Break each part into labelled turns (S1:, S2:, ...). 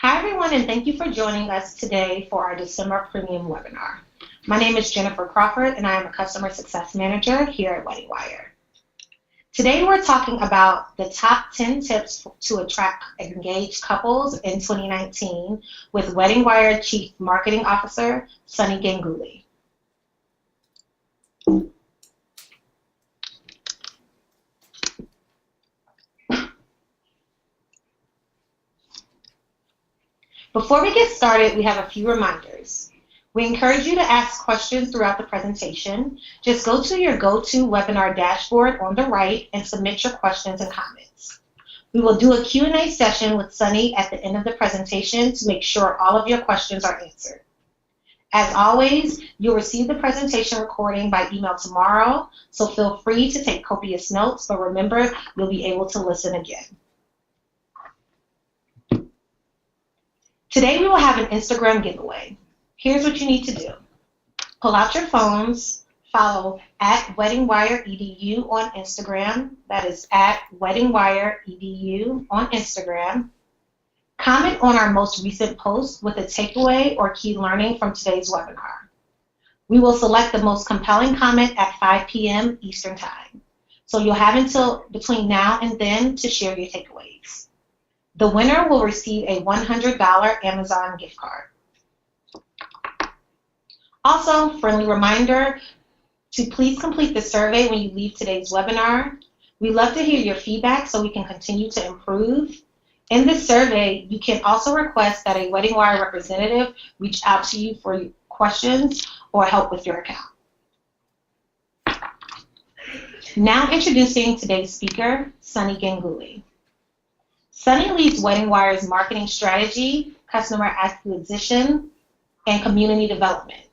S1: Hi everyone, and thank you for joining us today for our December Premium webinar. My name is Jennifer Crawford, and I am a Customer Success Manager here at WeddingWire. Today we're talking about the top 10 tips to attract engaged couples in 2019 with WeddingWire Chief Marketing Officer, Sunny Ganguly. Before we get started, we have a few reminders. We encourage you to ask questions throughout the presentation. Just go to your GoToWebinar dashboard on the right and submit your questions and comments. We will do a Q&A session with Sunny at the end of the presentation to make sure all of your questions are answered. As always, you'll receive the presentation recording by email tomorrow, so feel free to take copious notes, but remember, you'll be able to listen again. Today we will have an Instagram giveaway. Here's what you need to do. Pull out your phones, follow @WeddingWireEDU on Instagram. That is @WeddingWireEDU on Instagram. Comment on our most recent post with a takeaway or key learning from today's webinar. We will select the most compelling comment at 5 p.m. Eastern Time. So you'll have until between now and then to share your takeaways. The winner will receive a $100 Amazon gift card. Also, friendly reminder to please complete the survey when you leave today's webinar. We love to hear your feedback so we can continue to improve. In this survey, you can also request that a WeddingWire representative reach out to you for questions or help with your account. Now introducing today's speaker, Sunny Ganguly. Sunny leads WeddingWire's marketing strategy, customer acquisition, and community development.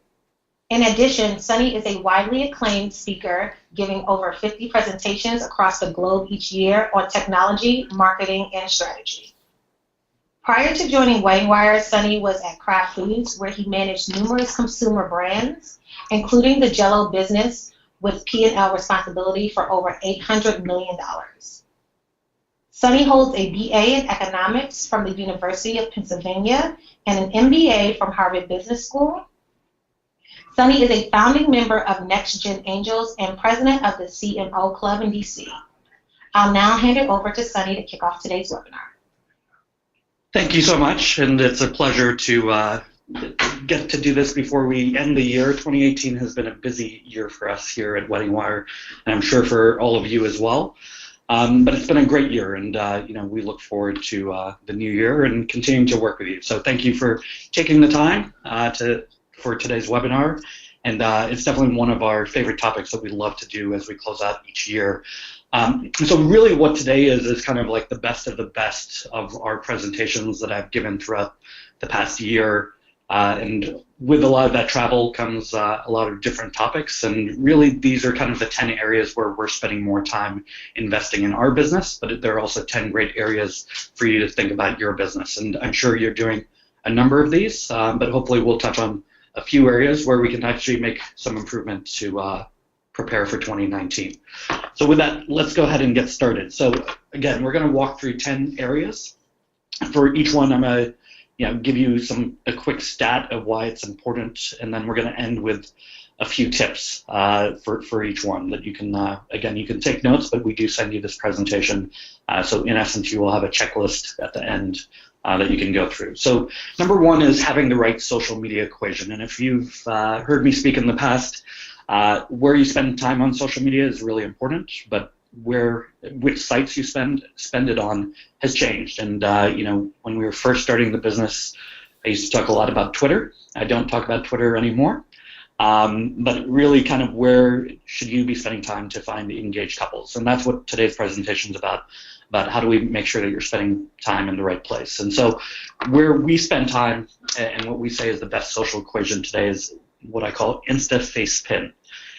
S1: In addition, Sunny is a widely acclaimed speaker, giving over 50 presentations across the globe each year on technology, marketing, and strategy. Prior to joining WeddingWire, Sunny was at Kraft Foods, where he managed numerous consumer brands, including the Jell-O business, with P&L responsibility for over $800 million. Sunny holds a BA in economics from the University of Pennsylvania and an MBA from Harvard Business School. Sunny is a founding member of Next Gen Angels and president of the CMO Club in DC. I'll now hand it over to Sunny to kick off today's webinar.
S2: Thank you so much, and it's a pleasure to get to do this before we end the year. 2018 has been a busy year for us here at WeddingWire, and I'm sure for all of you as well. But it's been a great year, and we look forward to the new year and continuing to work with you. So thank you for taking the time for today's webinar, and it's definitely one of our favorite topics that we love to do as we close out each year. So really what today is kind of like the best of our presentations that I've given throughout the past year. And with a lot of that travel comes a lot of different topics, and really these are kind of the 10 areas where we're spending more time investing in our business, but there are also 10 great areas for you to think about your business. And I'm sure you're doing a number of these, but hopefully we'll touch on a few areas where we can actually make some improvement to prepare for 2019. So with that, let's go ahead and get started. So again, we're going to walk through 10 areas. For each one, I'm going to give you a quick stat of why it's important, and then we're going to end with a few tips for each one that you can, again, you can take notes, but we do send you this presentation. So in essence, you will have a checklist at the end that you can go through. So number one is having the right social media equation. And if you've heard me speak in the past, where you spend time on social media is really important, but which sites you spend it on has changed. And when we were first starting the business, I used to talk a lot about Twitter. I don't talk about Twitter anymore. But really kind of where should you be spending time to find engaged couples? And that's what today's presentation is about how do we make sure that you're spending time in the right place. And so where we spend time and what we say is the best social equation today is what I call Insta Face Pin.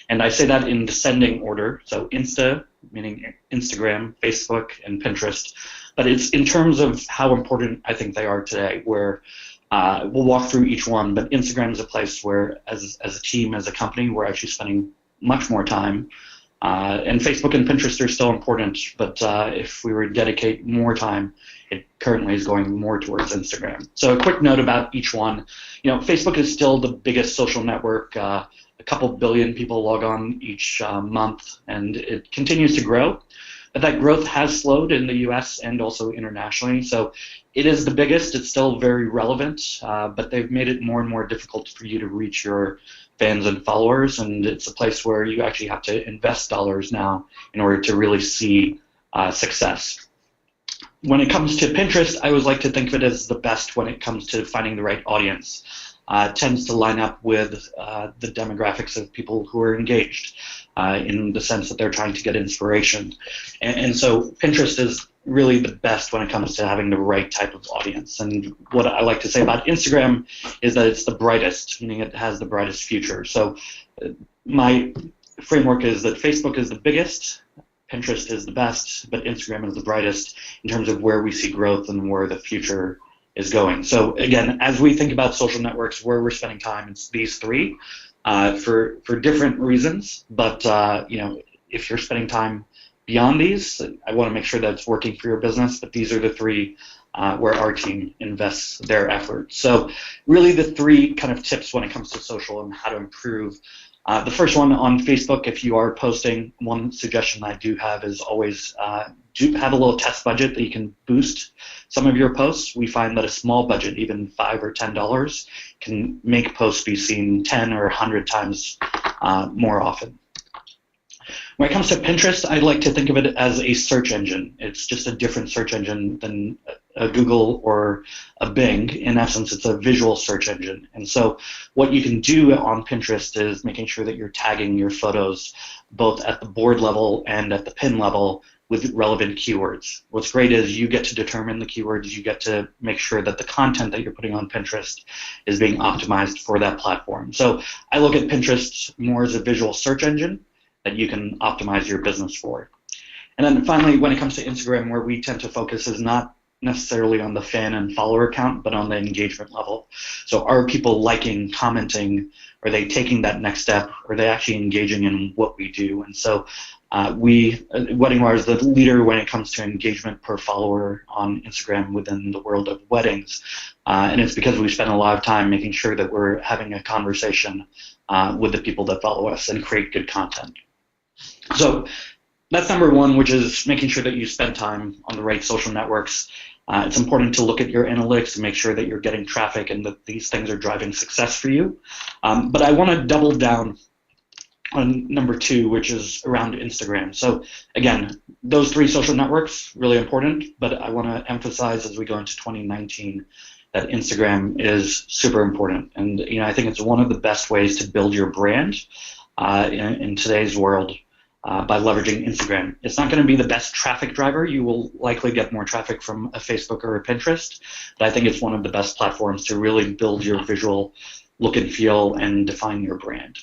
S2: And I say that in descending order. So Insta, meaning Instagram, Facebook, and Pinterest. But it's in terms of how important I think they are today, where we'll walk through each one. But Instagram is a place where, as a team, as a company, we're actually spending much more time And Facebook and Pinterest are still important, but if we were to dedicate more time, it currently is going more towards Instagram. So a quick note about each one. Facebook is still the biggest social network. A couple billion people log on each month, and it continues to grow. But that growth has slowed in the US and also internationally. So it is the biggest. It's still very relevant, but they've made it more and more difficult for you to reach your fans and followers, and it's a place where you actually have to invest dollars now in order to really see success. When it comes to Pinterest, I always like to think of it as the best when it comes to finding the right audience. It tends to line up with the demographics of people who are engaged in the sense that they're trying to get inspiration. And so Pinterest is really the best when it comes to having the right type of audience. And what I like to say about Instagram is that it's the brightest, meaning it has the brightest future. So my framework is that Facebook is the biggest, Pinterest is the best, but Instagram is the brightest in terms of where we see growth and where the future is going. So again, as we think about social networks, where we're spending time, it's these three for different reasons. But if you're spending time beyond these, I want to make sure that it's working for your business, but these are the three where our team invests their effort. So really the three kind of tips when it comes to social and how to improve. The first one on Facebook, if you are posting, one suggestion I do have is always do have a little test budget that you can boost some of your posts. We find that a small budget, even $5 or $10, can make posts be seen 10 or 100 times more often. When it comes to Pinterest, I like to think of it as a search engine. It's just a different search engine than a Google or a Bing. In essence, it's a visual search engine. And so what you can do on Pinterest is making sure that you're tagging your photos both at the board level and at the pin level with relevant keywords. What's great is you get to determine the keywords, you get to make sure that the content that you're putting on Pinterest is being optimized for that platform. So I look at Pinterest more as a visual search engine that you can optimize your business for. And then finally, when it comes to Instagram, where we tend to focus is not necessarily on the fan and follower count, but on the engagement level. So are people liking, commenting? Are they taking that next step? Are they actually engaging in what we do? And so Wedding Wire is the leader when it comes to engagement per follower on Instagram within the world of weddings. And it's because we spend a lot of time making sure that we're having a conversation with the people that follow us and create good content. So that's number one, which is making sure that you spend time on the right social networks. It's important to look at your analytics and make sure that you're getting traffic and that these things are driving success for you. But I want to double down on number two, which is around Instagram. So again, those three social networks, really important, but I want to emphasize as we go into 2019 that Instagram is super important. And I think it's one of the best ways to build your brand in today's world. By leveraging Instagram. It's not going to be the best traffic driver. You will likely get more traffic from a Facebook or a Pinterest, but I think it's one of the best platforms to really build your visual look and feel and define your brand.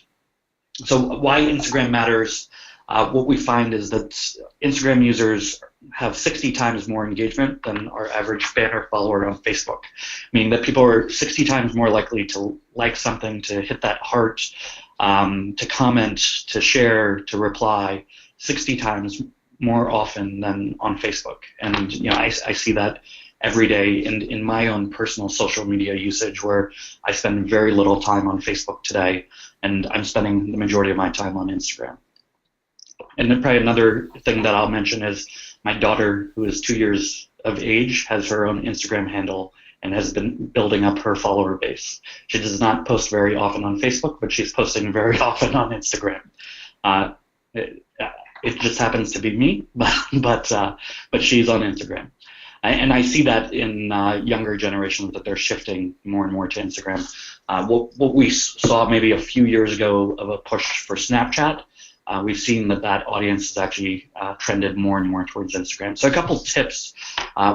S2: So why Instagram matters, what we find is that Instagram users have 60 times more engagement than our average fan or follower on Facebook, meaning that people are 60 times more likely to like something, to hit that heart, to comment, to share, to reply 60 times more often than on Facebook. And I see that every day in my own personal social media usage, where I spend very little time on Facebook today, and I'm spending the majority of my time on Instagram. And then probably another thing that I'll mention is my daughter, who is 2 years of age, has her own Instagram handle and has been building up her follower base. She does not post very often on Facebook, but she's posting very often on Instagram. It just happens to be me, but she's on Instagram. And I see that in younger generations that they're shifting more and more to Instagram. What we saw maybe a few years ago of a push for Snapchat, we've seen that audience has actually trended more and more towards Instagram. So a couple tips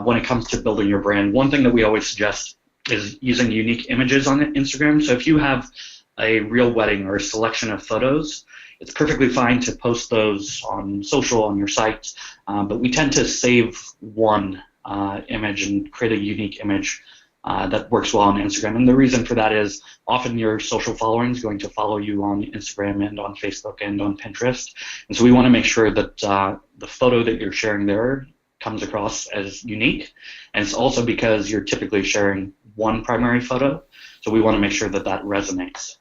S2: when it comes to building your brand. One thing that we always suggest is using unique images on Instagram. So if you have a real wedding or a selection of photos, it's perfectly fine to post those on social, on your site, but we tend to save one image and create a unique image that works well on Instagram. And the reason for that is often your social following is going to follow you on Instagram and on Facebook and on Pinterest. And so we want to make sure that the photo that you're sharing there comes across as unique. And it's also because you're typically sharing one primary photo. So we want to make sure that that resonates.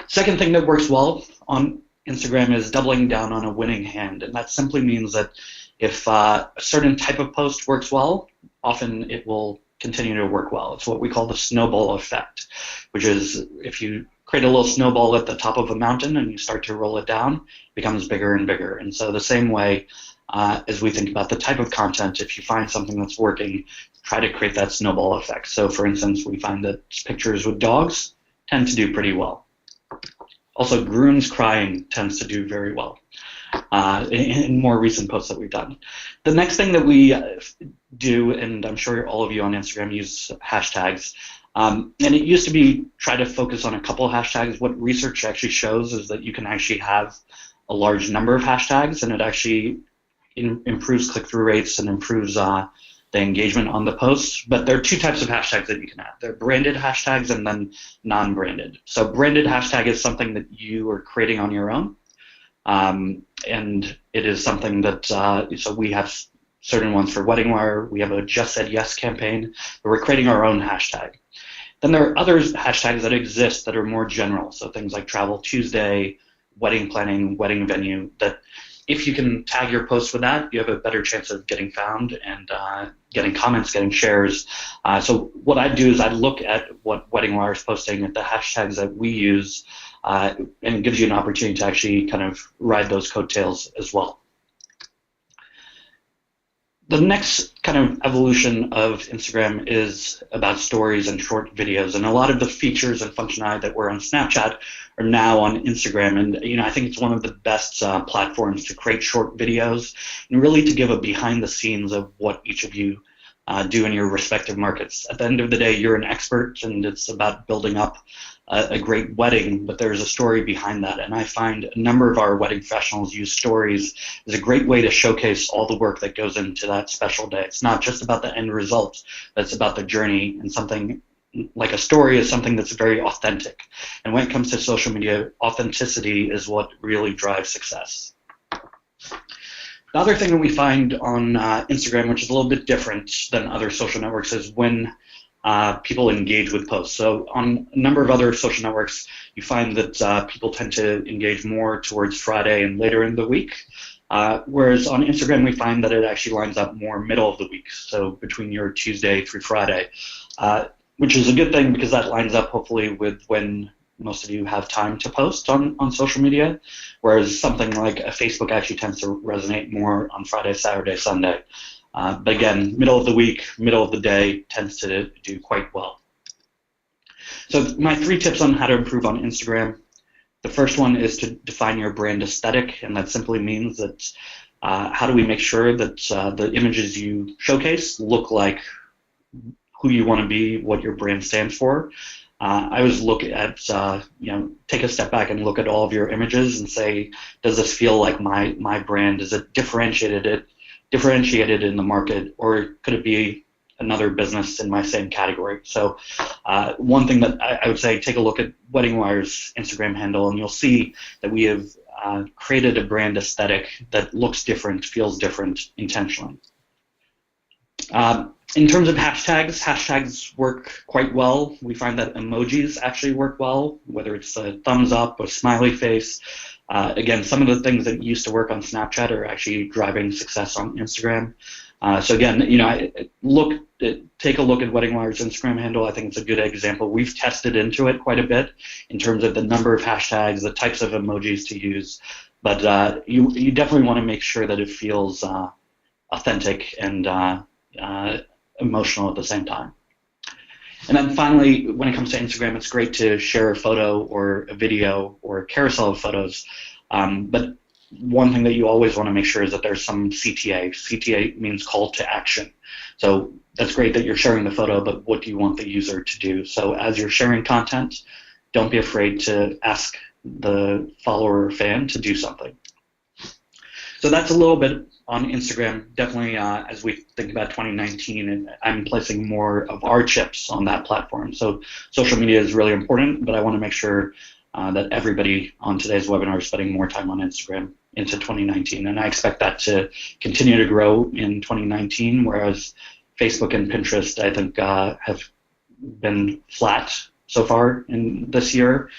S2: Second thing that works well on Instagram is doubling down on a winning hand. And that simply means that if a certain type of post works well, often it will continue to work well. It's what we call the snowball effect, which is if you create a little snowball at the top of a mountain and you start to roll it down, it becomes bigger and bigger. And so the same way as we think about the type of content, if you find something that's working, try to create that snowball effect. So for instance, we find that pictures with dogs tend to do pretty well. Also, grooms crying tends to do very well in more recent posts that we've done. The next thing that we do, and I'm sure all of you on Instagram use hashtags, and it used to be try to focus on a couple hashtags. What research actually shows is that you can actually have a large number of hashtags, and it actually improves click-through rates and improves the engagement on the posts. But there are two types of hashtags that you can have. They're branded hashtags and then non-branded. So branded hashtag is something that you are creating on your own. And it is something that, so we have certain ones for Wedding Wire. We have a Just Said Yes campaign, but we're creating our own hashtag. Then there are other hashtags that exist that are more general. So things like Travel Tuesday, wedding planning, wedding venue, that if you can tag your post with that, you have a better chance of getting found and getting comments, getting shares. So what I do is I look at what Wedding Wire is posting at the hashtags that we use, and it gives you an opportunity to actually kind of ride those coattails as well. The next kind of evolution of Instagram is about stories and short videos, and a lot of the features and functionality that were on Snapchat are now on Instagram. And I think it's one of the best platforms to create short videos and really to give a behind the scenes of what each of you do in your respective markets. At the end of the day, you're an expert, and it's about building up a great wedding, but there's a story behind that. And I find a number of our wedding professionals use stories as a great way to showcase all the work that goes into that special day. It's not just about the end result, but it's about the journey, and something like a story is something that's very authentic. And when it comes to social media, authenticity is what really drives success. The other thing that we find on Instagram, which is a little bit different than other social networks, is when people engage with posts. So on a number of other social networks, you find that people tend to engage more towards Friday and later in the week, whereas on Instagram we find that it actually lines up more middle of the week, so between your Tuesday through Friday, which is a good thing because that lines up hopefully with when most of you have time to post on social media, whereas something like a Facebook actually tends to resonate more on Friday, Saturday, Sunday. But again, middle of the week, middle of the day tends to do quite well. So my 3 tips on how to improve on Instagram. The first one is to define your brand aesthetic, and that simply means that how do we make sure that the images you showcase look like who you want to be, what your brand stands for. I always look at, take a step back and look at all of your images and say, does this feel like my brand? Is it differentiated in the market, or could it be another business in my same category? So one thing that I would say, take a look at Wedding Wire's Instagram handle, and you'll see that we have created a brand aesthetic that looks different, feels different intentionally. In terms of hashtags work quite well. We find that emojis actually work well, whether it's a thumbs up or smiley face. Again, some of the things that used to work on Snapchat are actually driving success on Instagram. So again, take a look at Wedding Wire's Instagram handle. I think it's a good example. We've tested into it quite a bit in terms of the number of hashtags, the types of emojis to use, but you definitely want to make sure that it feels authentic and emotional at the same time. And then finally, when it comes to Instagram, it's great to share a photo or a video or a carousel of photos. But one thing that you always want to make sure is that there's some CTA. CTA means call to action. So that's great that you're sharing the photo, but what do you want the user to do? So as you're sharing content, don't be afraid to ask the follower or fan to do something. So that's a little bit on Instagram, definitely as we think about 2019, and I'm placing more of our chips on that platform. So social media is really important, but I want to make sure that everybody on today's webinar is spending more time on Instagram into 2019. And I expect that to continue to grow in 2019, whereas Facebook and Pinterest, I think, have been flat so far in this year,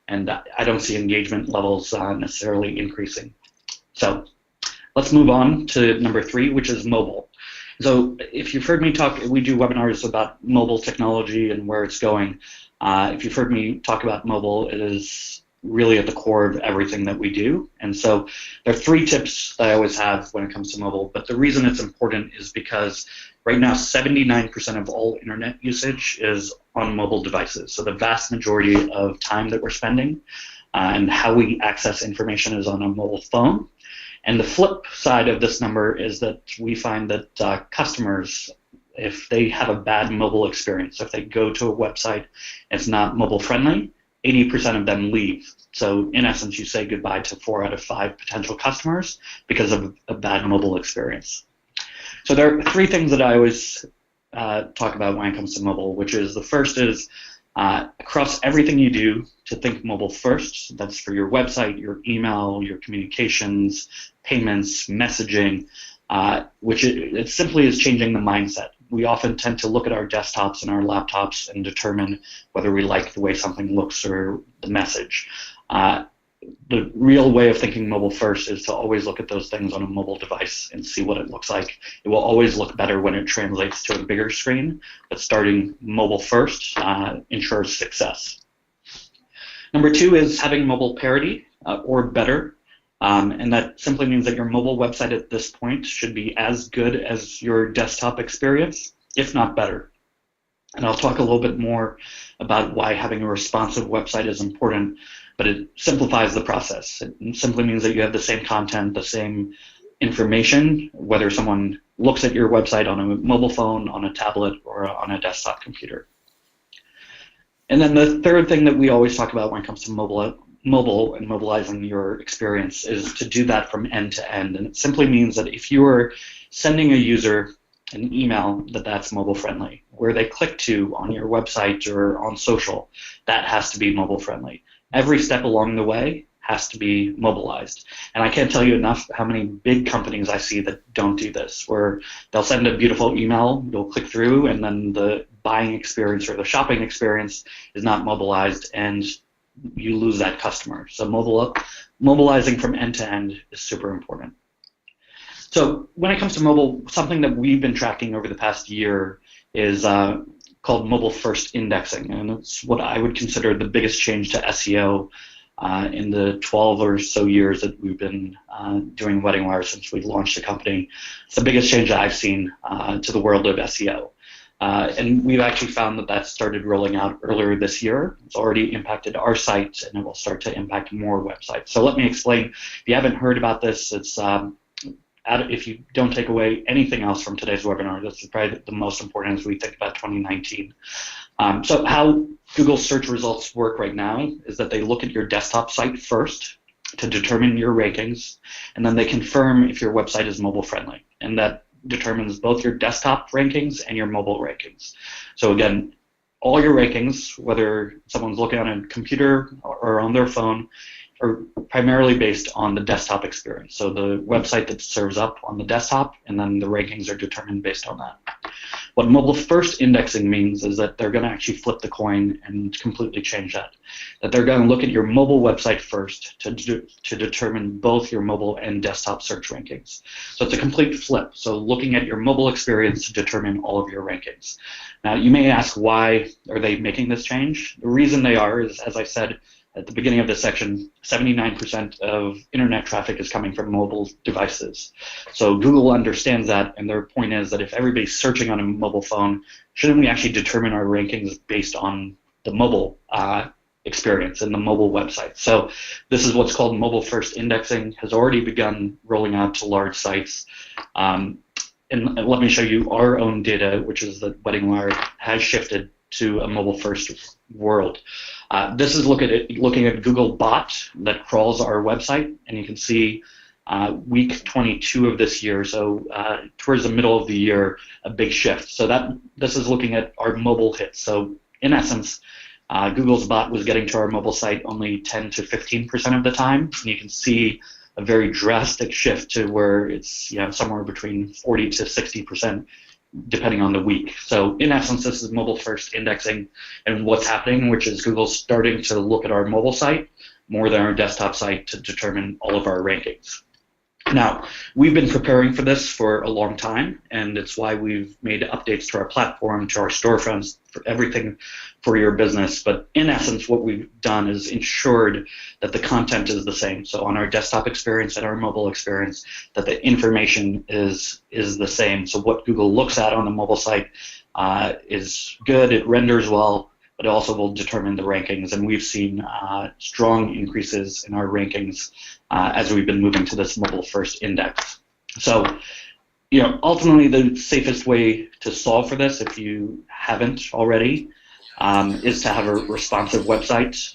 S2: and I don't see engagement levels necessarily increasing. So let's move on to number 3, which is mobile. So if you've heard me talk, we do webinars about mobile technology and where it's going. If you've heard me talk about mobile, it is really at the core of everything that we do. And so there are 3 tips that I always have when it comes to mobile, but the reason it's important is because right now 79% of all internet usage is on mobile devices. So the vast majority of time that we're spending and how we access information is on a mobile phone. And the flip side of this number is that we find that customers, if they have a bad mobile experience, if they go to a website and it's not mobile friendly, 80% of them leave. So in essence, you say goodbye to 4 out of 5 potential customers because of a bad mobile experience. So there are 3 things that I always talk about when it comes to mobile, which is the first is across everything you do to think mobile first. That's for your website, your email, your communications, payments, messaging, which it simply is changing the mindset. We often tend to look at our desktops and our laptops and determine whether we like the way something looks or the message. The real way of thinking mobile first is to always look at those things on a mobile device and see what it looks like. It will always look better when it translates to a bigger screen, but starting mobile first ensures success. Number 2 is having mobile parity or better, and that simply means that your mobile website at this point should be as good as your desktop experience, if not better. And I'll talk a little bit more about why having a responsive website is important, but it simplifies the process. It simply means that you have the same content, the same information, whether someone looks at your website on a mobile phone, on a tablet, or on a desktop computer. And then the third thing that we always talk about when it comes to mobile and mobilizing your experience is to do that from end to end. And it simply means that if you are sending a user an email that's mobile friendly, where they click to on your website or on social, that has to be mobile friendly. Every step along the way has to be mobilized. And I can't tell you enough how many big companies I see that don't do this, where they'll send a beautiful email, you'll click through, and then the buying experience or the shopping experience is not mobilized, and you lose that customer. So mobilizing from end to end is super important. So when it comes to mobile, something that we've been tracking over the past year is called mobile first indexing, and it's what I would consider the biggest change to SEO in the 12 or so years that we've been doing WeddingWire since we launched the company. It's the biggest change that I've seen to the world of SEO. And we've actually found that started rolling out earlier this year. It's already impacted our site, and it will start to impact more websites. So let me explain. If you haven't heard about this, it's if you don't take away anything else from today's webinar, this is probably the most important as we think about 2019. So how Google search results work right now is that they look at your desktop site first to determine your rankings, and then they confirm if your website is mobile friendly, and that determines both your desktop rankings and your mobile rankings. So again, all your rankings, whether someone's looking on a computer or on their phone, are primarily based on the desktop experience. So the website that serves up on the desktop, and then the rankings are determined based on that. What mobile first indexing means is that they're going to actually flip the coin and completely change that. That they're going to look at your mobile website first to determine both your mobile and desktop search rankings. So it's a complete flip. So looking at your mobile experience to determine all of your rankings. Now you may ask, why are they making this change? The reason they are is, as I said at the beginning of this section, 79% of internet traffic is coming from mobile devices. So Google understands that, and their point is that if everybody's searching on a mobile phone, shouldn't we actually determine our rankings based on the mobile experience and the mobile website? So this is what's called mobile first indexing, has already begun rolling out to large sites. And let me show you our own data, which is that WeddingWire has shifted to a mobile first world. This is looking at Google Bot that crawls our website, and you can see week 22 of this year, so towards the middle of the year, a big shift. So this is looking at our mobile hits. So in essence, Google's bot was getting to our mobile site only 10 to 15% of the time, and you can see a very drastic shift to where it's somewhere between 40 to 60%, depending on the week. So in essence, this is mobile first indexing, and what's happening, which is Google's starting to look at our mobile site more than our desktop site to determine all of our rankings. Now, we've been preparing for this for a long time, and it's why we've made updates to our platform, to our storefronts, for everything for your business. But in essence, what we've done is ensured that the content is the same. So on our desktop experience and our mobile experience, that the information is the same. So what Google looks at on the mobile site is good, it renders well, but it also will determine the rankings. And we've seen strong increases in our rankings as we've been moving to this mobile-first index. So, ultimately the safest way to solve for this, if you haven't already, is to have a responsive website.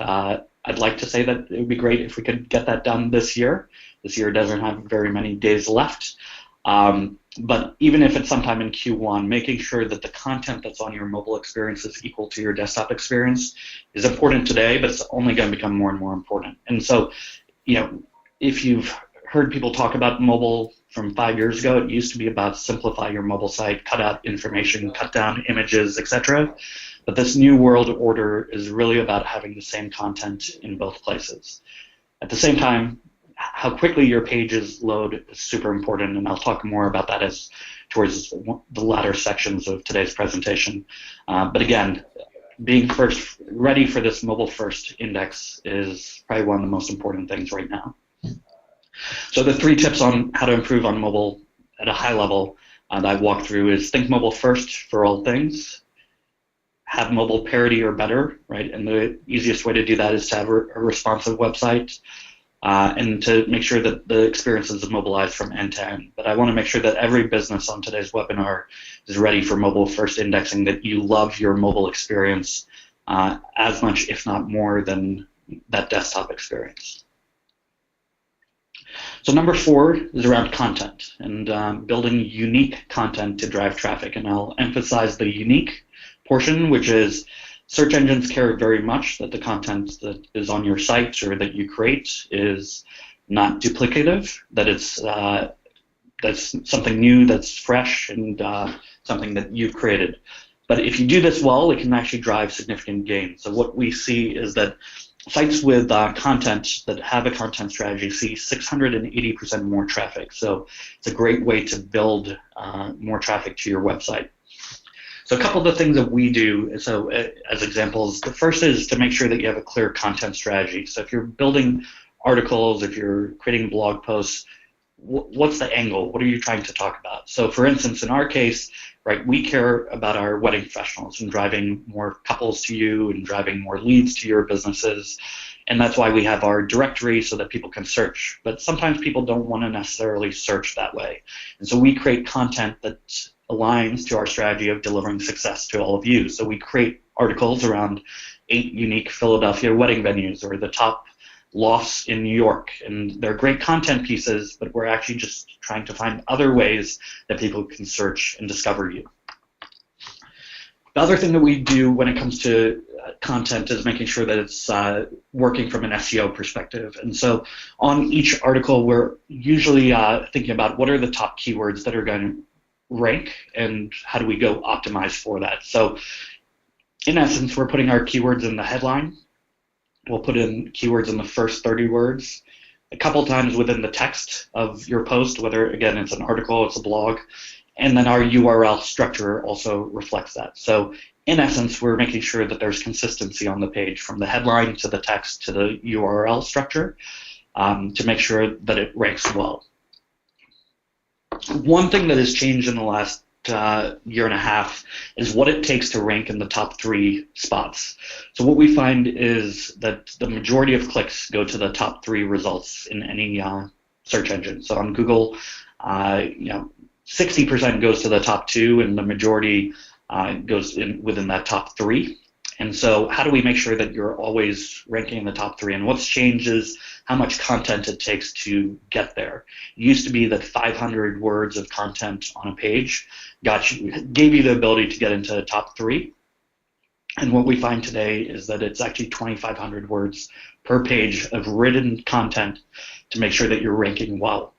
S2: I'd like to say that it would be great if we could get that done this year. This year doesn't have very many days left. But even if it's sometime in Q1, making sure that the content that's on your mobile experience is equal to your desktop experience is important today, but it's only going to become more and more important. And so, if you've heard people talk about mobile from 5 years ago, it used to be about simplify your mobile site, cut out information, cut down images, etc. But this new world order is really about having the same content in both places. At the same time, how quickly your pages load is super important, and I'll talk more about that as towards the latter sections of today's presentation. But again, being ready for this mobile first index is probably one of the most important things right now. So the 3 tips on how to improve on mobile at a high level that I walked through is think mobile first for all things, have mobile parity or better, right? And the easiest way to do that is to have a responsive website, and to make sure that the experience is mobilized from end to end. But I want to make sure that every business on today's webinar is ready for mobile first indexing, that you love your mobile experience as much, if not more, than that desktop experience. So number 4 is around content and building unique content to drive traffic. And I'll emphasize the unique portion, which is search engines care very much that the content that is on your site or that you create is not duplicative, that it's that's something new, that's fresh, and something that you've created. But if you do this well, it can actually drive significant gains. So what we see is that sites with content that have a content strategy see 680% more traffic. So it's a great way to build more traffic to your website. So a couple of the things that we do, so as examples, the first is to make sure that you have a clear content strategy. So if you're building articles, if you're creating blog posts, what's the angle? What are you trying to talk about? So for instance, in our case, right, we care about our wedding professionals and driving more couples to you and driving more leads to your businesses. And that's why we have our directory so that people can search. But sometimes people don't want to necessarily search that way. And so we create content that aligns to our strategy of delivering success to all of you. So we create articles around 8 unique Philadelphia wedding venues or the top lofts in New York. And they're great content pieces, but we're actually just trying to find other ways that people can search and discover you. The other thing that we do when it comes to content is making sure that it's working from an SEO perspective. And so on each article, we're usually thinking about what are the top keywords that are going to rank and how do we go optimize for that. So in essence, we're putting our keywords in the headline. We'll put in keywords in the first 30 words, a couple times within the text of your post, whether, again, it's an article, it's a blog, and then our URL structure also reflects that. So in essence, we're making sure that there's consistency on the page from the headline to the text to the URL structure to make sure that it ranks well. One thing that has changed in the last year and a half is what it takes to rank in the top 3 spots. So what we find is that the majority of clicks go to the top 3 results in any search engine. So on Google, 60% goes to the top 2, and the majority goes in within that top 3. And so how do we make sure that you're always ranking in the top 3? And what's changed is how much content it takes to get there. It used to be that 500 words of content on a page gave you the ability to get into the top 3. And what we find today is that it's actually 2,500 words per page of written content to make sure that you're ranking well.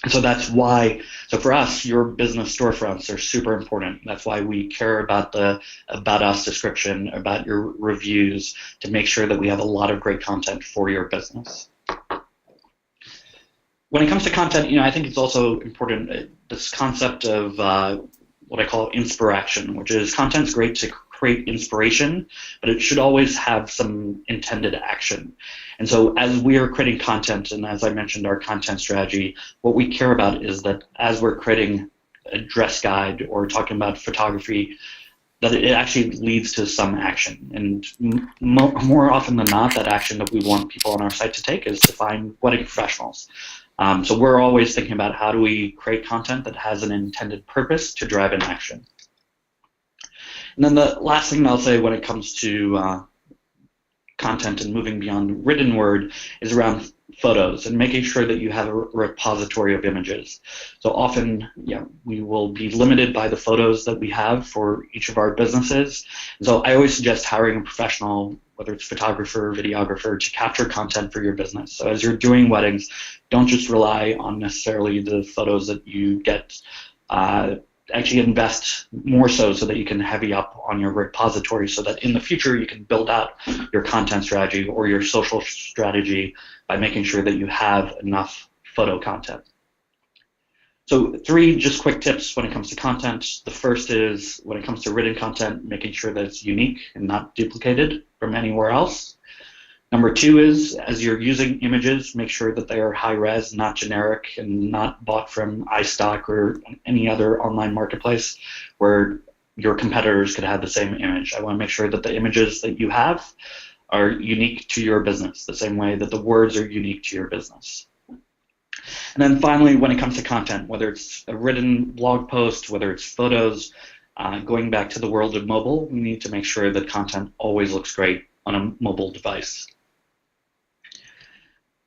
S2: So that's why, so for us, your business storefronts are super important. That's why we care about the About Us description, about your reviews, to make sure that we have a lot of great content for your business. When it comes to content, I think it's also important, this concept of what I call inspiration, which is content's great to create inspiration, but it should always have some intended action. And so as we are creating content, and as I mentioned, our content strategy, what we care about is that as we're creating a dress guide or talking about photography, that it actually leads to some action. And more often than not, that action that we want people on our site to take is to find wedding professionals. So we're always thinking about how do we create content that has an intended purpose to drive an action. And then the last thing I'll say when it comes to content and moving beyond written word is around photos and making sure that you have a repository of images. So often, we will be limited by the photos that we have for each of our businesses. And so I always suggest hiring a professional, whether it's photographer or videographer, to capture content for your business. So as you're doing weddings, don't just rely on necessarily the photos that you get. Actually invest more so that you can heavy up on your repository so that in the future you can build out your content strategy or your social strategy by making sure that you have enough photo content. So 3 just quick tips when it comes to content. The first is when it comes to written content, making sure that it's unique and not duplicated from anywhere else. Number 2 is, as you're using images, make sure that they are high-res, not generic, and not bought from iStock or any other online marketplace where your competitors could have the same image. I want to make sure that the images that you have are unique to your business, the same way that the words are unique to your business. And then finally, when it comes to content, whether it's a written blog post, whether it's photos, going back to the world of mobile, we need to make sure that content always looks great on a mobile device.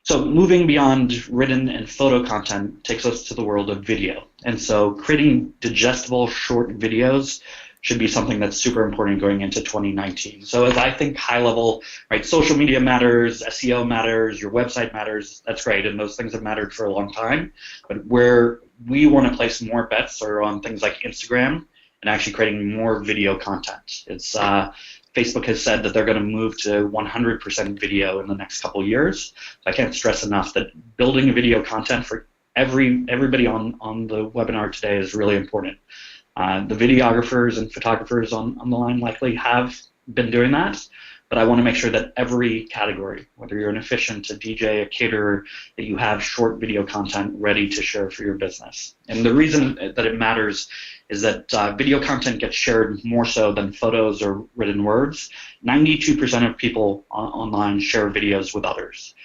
S2: So moving beyond written and photo content takes us to the world of video. And so creating digestible short videos should be something that's super important going into 2019. So as I think high level, right, social media matters, SEO matters, your website matters, that's great, and those things have mattered for a long time. But where we want to place more bets are on things like Instagram and actually creating more video content. It's Facebook has said that they're going to move to 100% video in the next couple of years. So I can't stress enough that building video content for everybody on the webinar today is really important. The videographers and photographers on the line likely have been doing that, but I want to make sure that every category, whether you're an efficient, a DJ, a caterer, that you have short video content ready to share for your business. And the reason that it matters is that video content gets shared more so than photos or written words. 92% of people online share videos with others.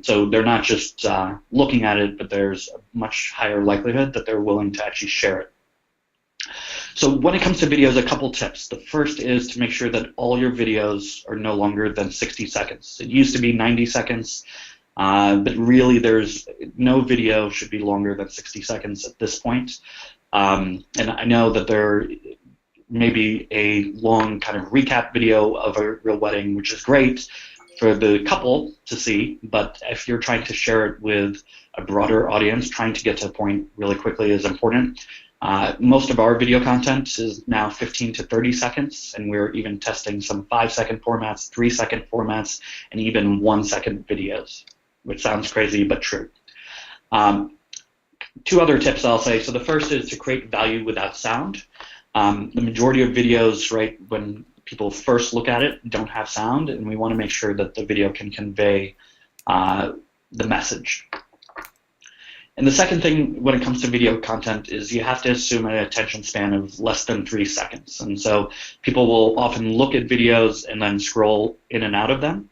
S2: So they're not just looking at it, but there's a much higher likelihood that they're willing to actually share it. So when it comes to videos, a couple tips. The first is to make sure that all your videos are no longer than 60 seconds. It used to be 90 seconds, but really there's no video should be longer than 60 seconds at this point. And I know that there may be a long kind of recap video of a real wedding, which is great for the couple to see, but if you're trying to share it with a broader audience, trying to get to the point really quickly is important. Most of our video content is now 15 to 30 seconds, and we're even testing some 5-second formats, 3-second formats, and even 1-second videos, which sounds crazy but true. 2 other tips I'll say. So the first is to create value without sound. The majority of videos, right, when people first look at it, don't have sound, and we want to make sure that the video can convey the message. And the second thing when it comes to video content is you have to assume an attention span of less than 3 seconds. And so people will often look at videos and then scroll in and out of them.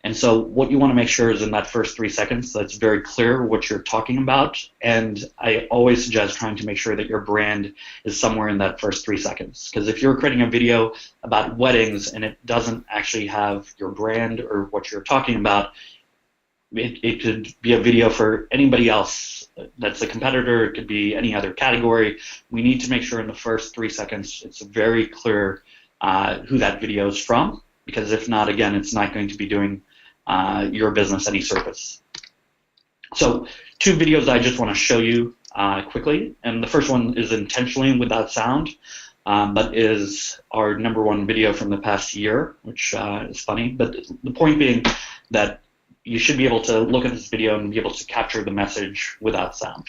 S2: And so what you want to make sure is in that first 3 seconds that's very clear what you're talking about. And I always suggest trying to make sure that your brand is somewhere in that first 3 seconds. Because if you're creating a video about weddings and it doesn't actually have your brand or what you're talking about, it could be a video for anybody else that's a competitor. It could be any other category. We need to make sure in the first 3 seconds it's very clear who that video is from, because if not, again, it's not going to be doing your business any service. So 2 videos I just want to show you quickly, and the first one is intentionally without sound, but is our #1 video from the past year, which is funny, but the point being that you should be able to look at this video and be able to capture the message without sound.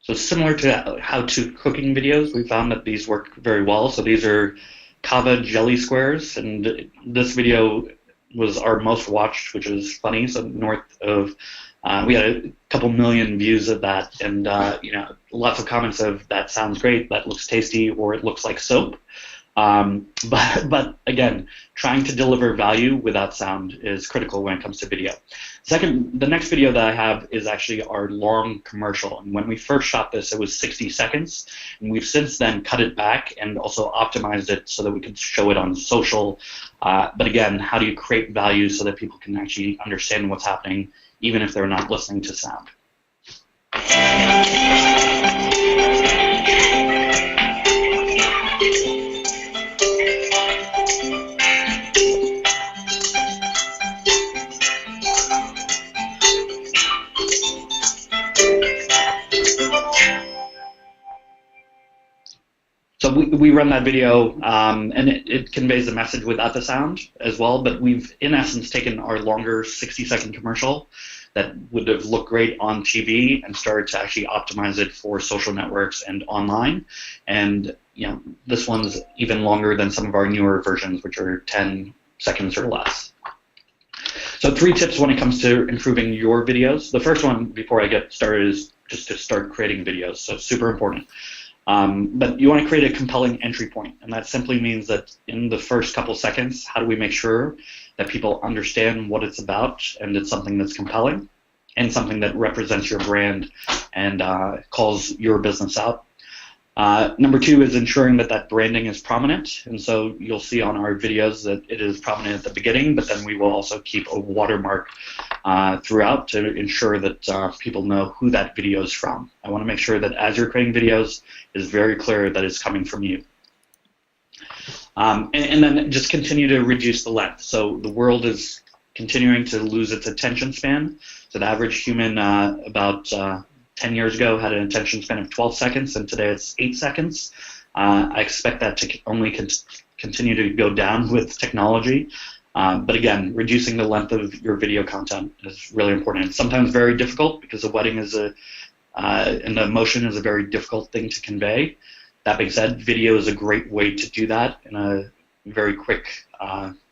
S2: So similar to how-to cooking videos, we found that these work very well. So these are Kava jelly squares, and this video was our most watched, which is funny. So north of, we had a couple million views of that, and lots of comments of that sounds great, that looks tasty, or it looks like soap. But again, trying to deliver value without sound is critical when it comes to video. Second, the next video that I have is actually our long commercial. And when we first shot this, it was 60 seconds. And we've since then cut it back and also optimized it so that we could show it on social. But again, how do you create value so that people can actually understand what's happening, even if they're not listening to sound? So we run that video, and it conveys the message without the sound as well, but we've, in essence, taken our longer 60-second commercial that would have looked great on TV and started to actually optimize it for social networks and online. And this one's even longer than some of our newer versions, which are 10 seconds or less. So 3 tips when it comes to improving your videos. The first one, before I get started, is just to start creating videos, so super important. But you want to create a compelling entry point, and that simply means that in the first couple seconds, how do we make sure that people understand what it's about and it's something that's compelling and something that represents your brand and calls your business out. Number 2 is ensuring that branding is prominent, and so you'll see on our videos that it is prominent at the beginning, but then we will also keep a watermark throughout to ensure that people know who that video is from. I want to make sure that as you're creating videos, it's very clear that it's coming from you. And then just continue to reduce the length. So the world is continuing to lose its attention span. So the average human about 10 years ago had an attention span of 12 seconds, and today it's 8 seconds. I expect that to only continue to go down with technology. But again, reducing the length of your video content is really important. It's sometimes very difficult because a wedding is and the emotion is a very difficult thing to convey. That being said, video is a great way to do that in a very quick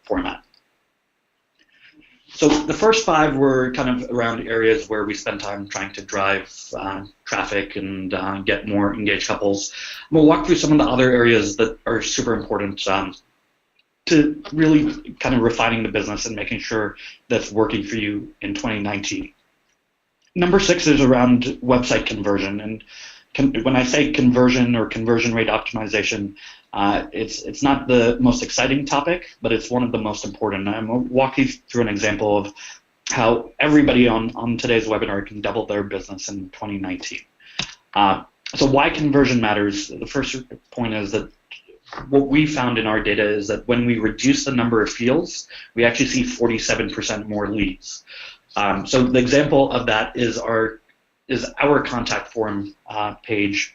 S2: format. So the first 5 were kind of around areas where we spend time trying to drive traffic and get more engaged couples. We'll walk through some of the other areas that are super important to really kind of refining the business and making sure that's working for you in 2019. Number 6 is around website conversion. And when I say conversion or conversion rate optimization, it's not the most exciting topic, but it's one of the most important. I'm going to walk you through an example of how everybody on today's webinar can double their business in 2019. So why conversion matters, the first point is that what we found in our data is that when we reduce the number of fields, we actually see 47% more leads. So the example of that is our contact form page,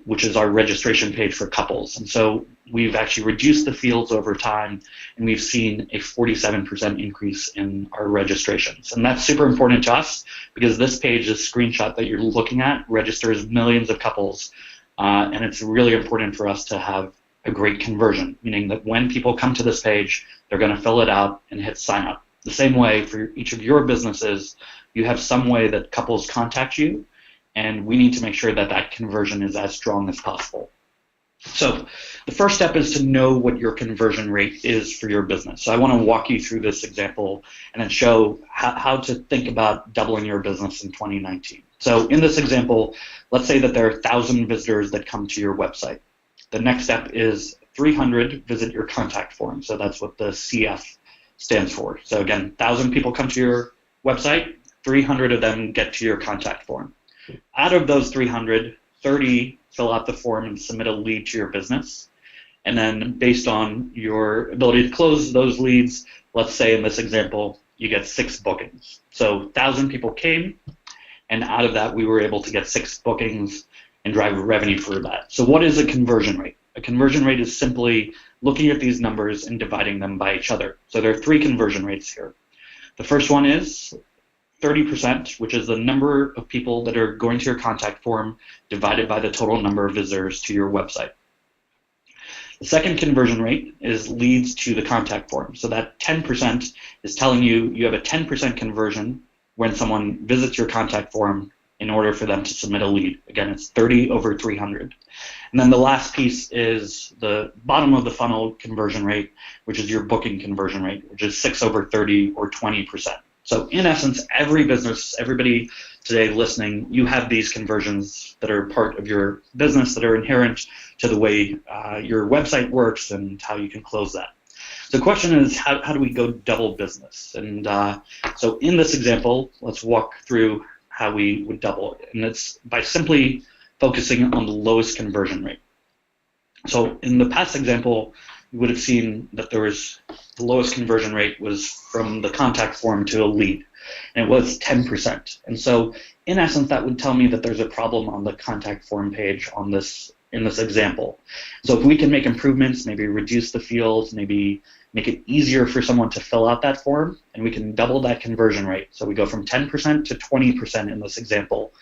S2: which is our registration page for couples. And so we've actually reduced the fields over time, and we've seen a 47% increase in our registrations. And that's super important to us because this page, this screenshot that you're looking at, registers millions of couples, and it's really important for us to have a great conversion, meaning that when people come to this page, they're going to fill it out and hit sign up. The same way for each of your businesses, you have some way that couples contact you, and we need to make sure that that conversion is as strong as possible. So the first step is to know what your conversion rate is for your business. So I want to walk you through this example and then show how to think about doubling your business in 2019. So in this example, let's say that there are 1,000 visitors that come to your website. The next step is 300 visit your contact form. So that's what the CF stands for. So again, 1,000 people come to your website, 300 of them get to your contact form. Out of those 300, 30 fill out the form and submit a lead to your business. And then based on your ability to close those leads, let's say in this example, you get 6 bookings. So 1,000 people came, and out of that, we were able to get 6 bookings and drive revenue for that. So what is a conversion rate? A conversion rate is simply looking at these numbers and dividing them by each other. So there are 3 conversion rates here. The first one is 30%, which is the number of people that are going to your contact form divided by the total number of visitors to your website. The second conversion rate is leads to the contact form. So that 10% is telling you you have a 10% conversion when someone visits your contact form in order for them to submit a lead. Again, it's 30 over 300. And then the last piece is the bottom of the funnel conversion rate, which is your booking conversion rate, which is 6 over 30 or 20%. So in essence, every business, everybody today listening, you have these conversions that are part of your business that are inherent to the way your website works and how you can close that. So the question is, how do we go double business? And so in this example, let's walk through how we would double it. And it's by simply focusing on the lowest conversion rate. So in the past example, you would have seen that there was the lowest conversion rate was from the contact form to a lead, and it was 10%. And so in essence, that would tell me that there's a problem on the contact form page on this in this example. So if we can make improvements, maybe reduce the fields, maybe make it easier for someone to fill out that form, and we can double that conversion rate. So we go from 10% to 20% in this example.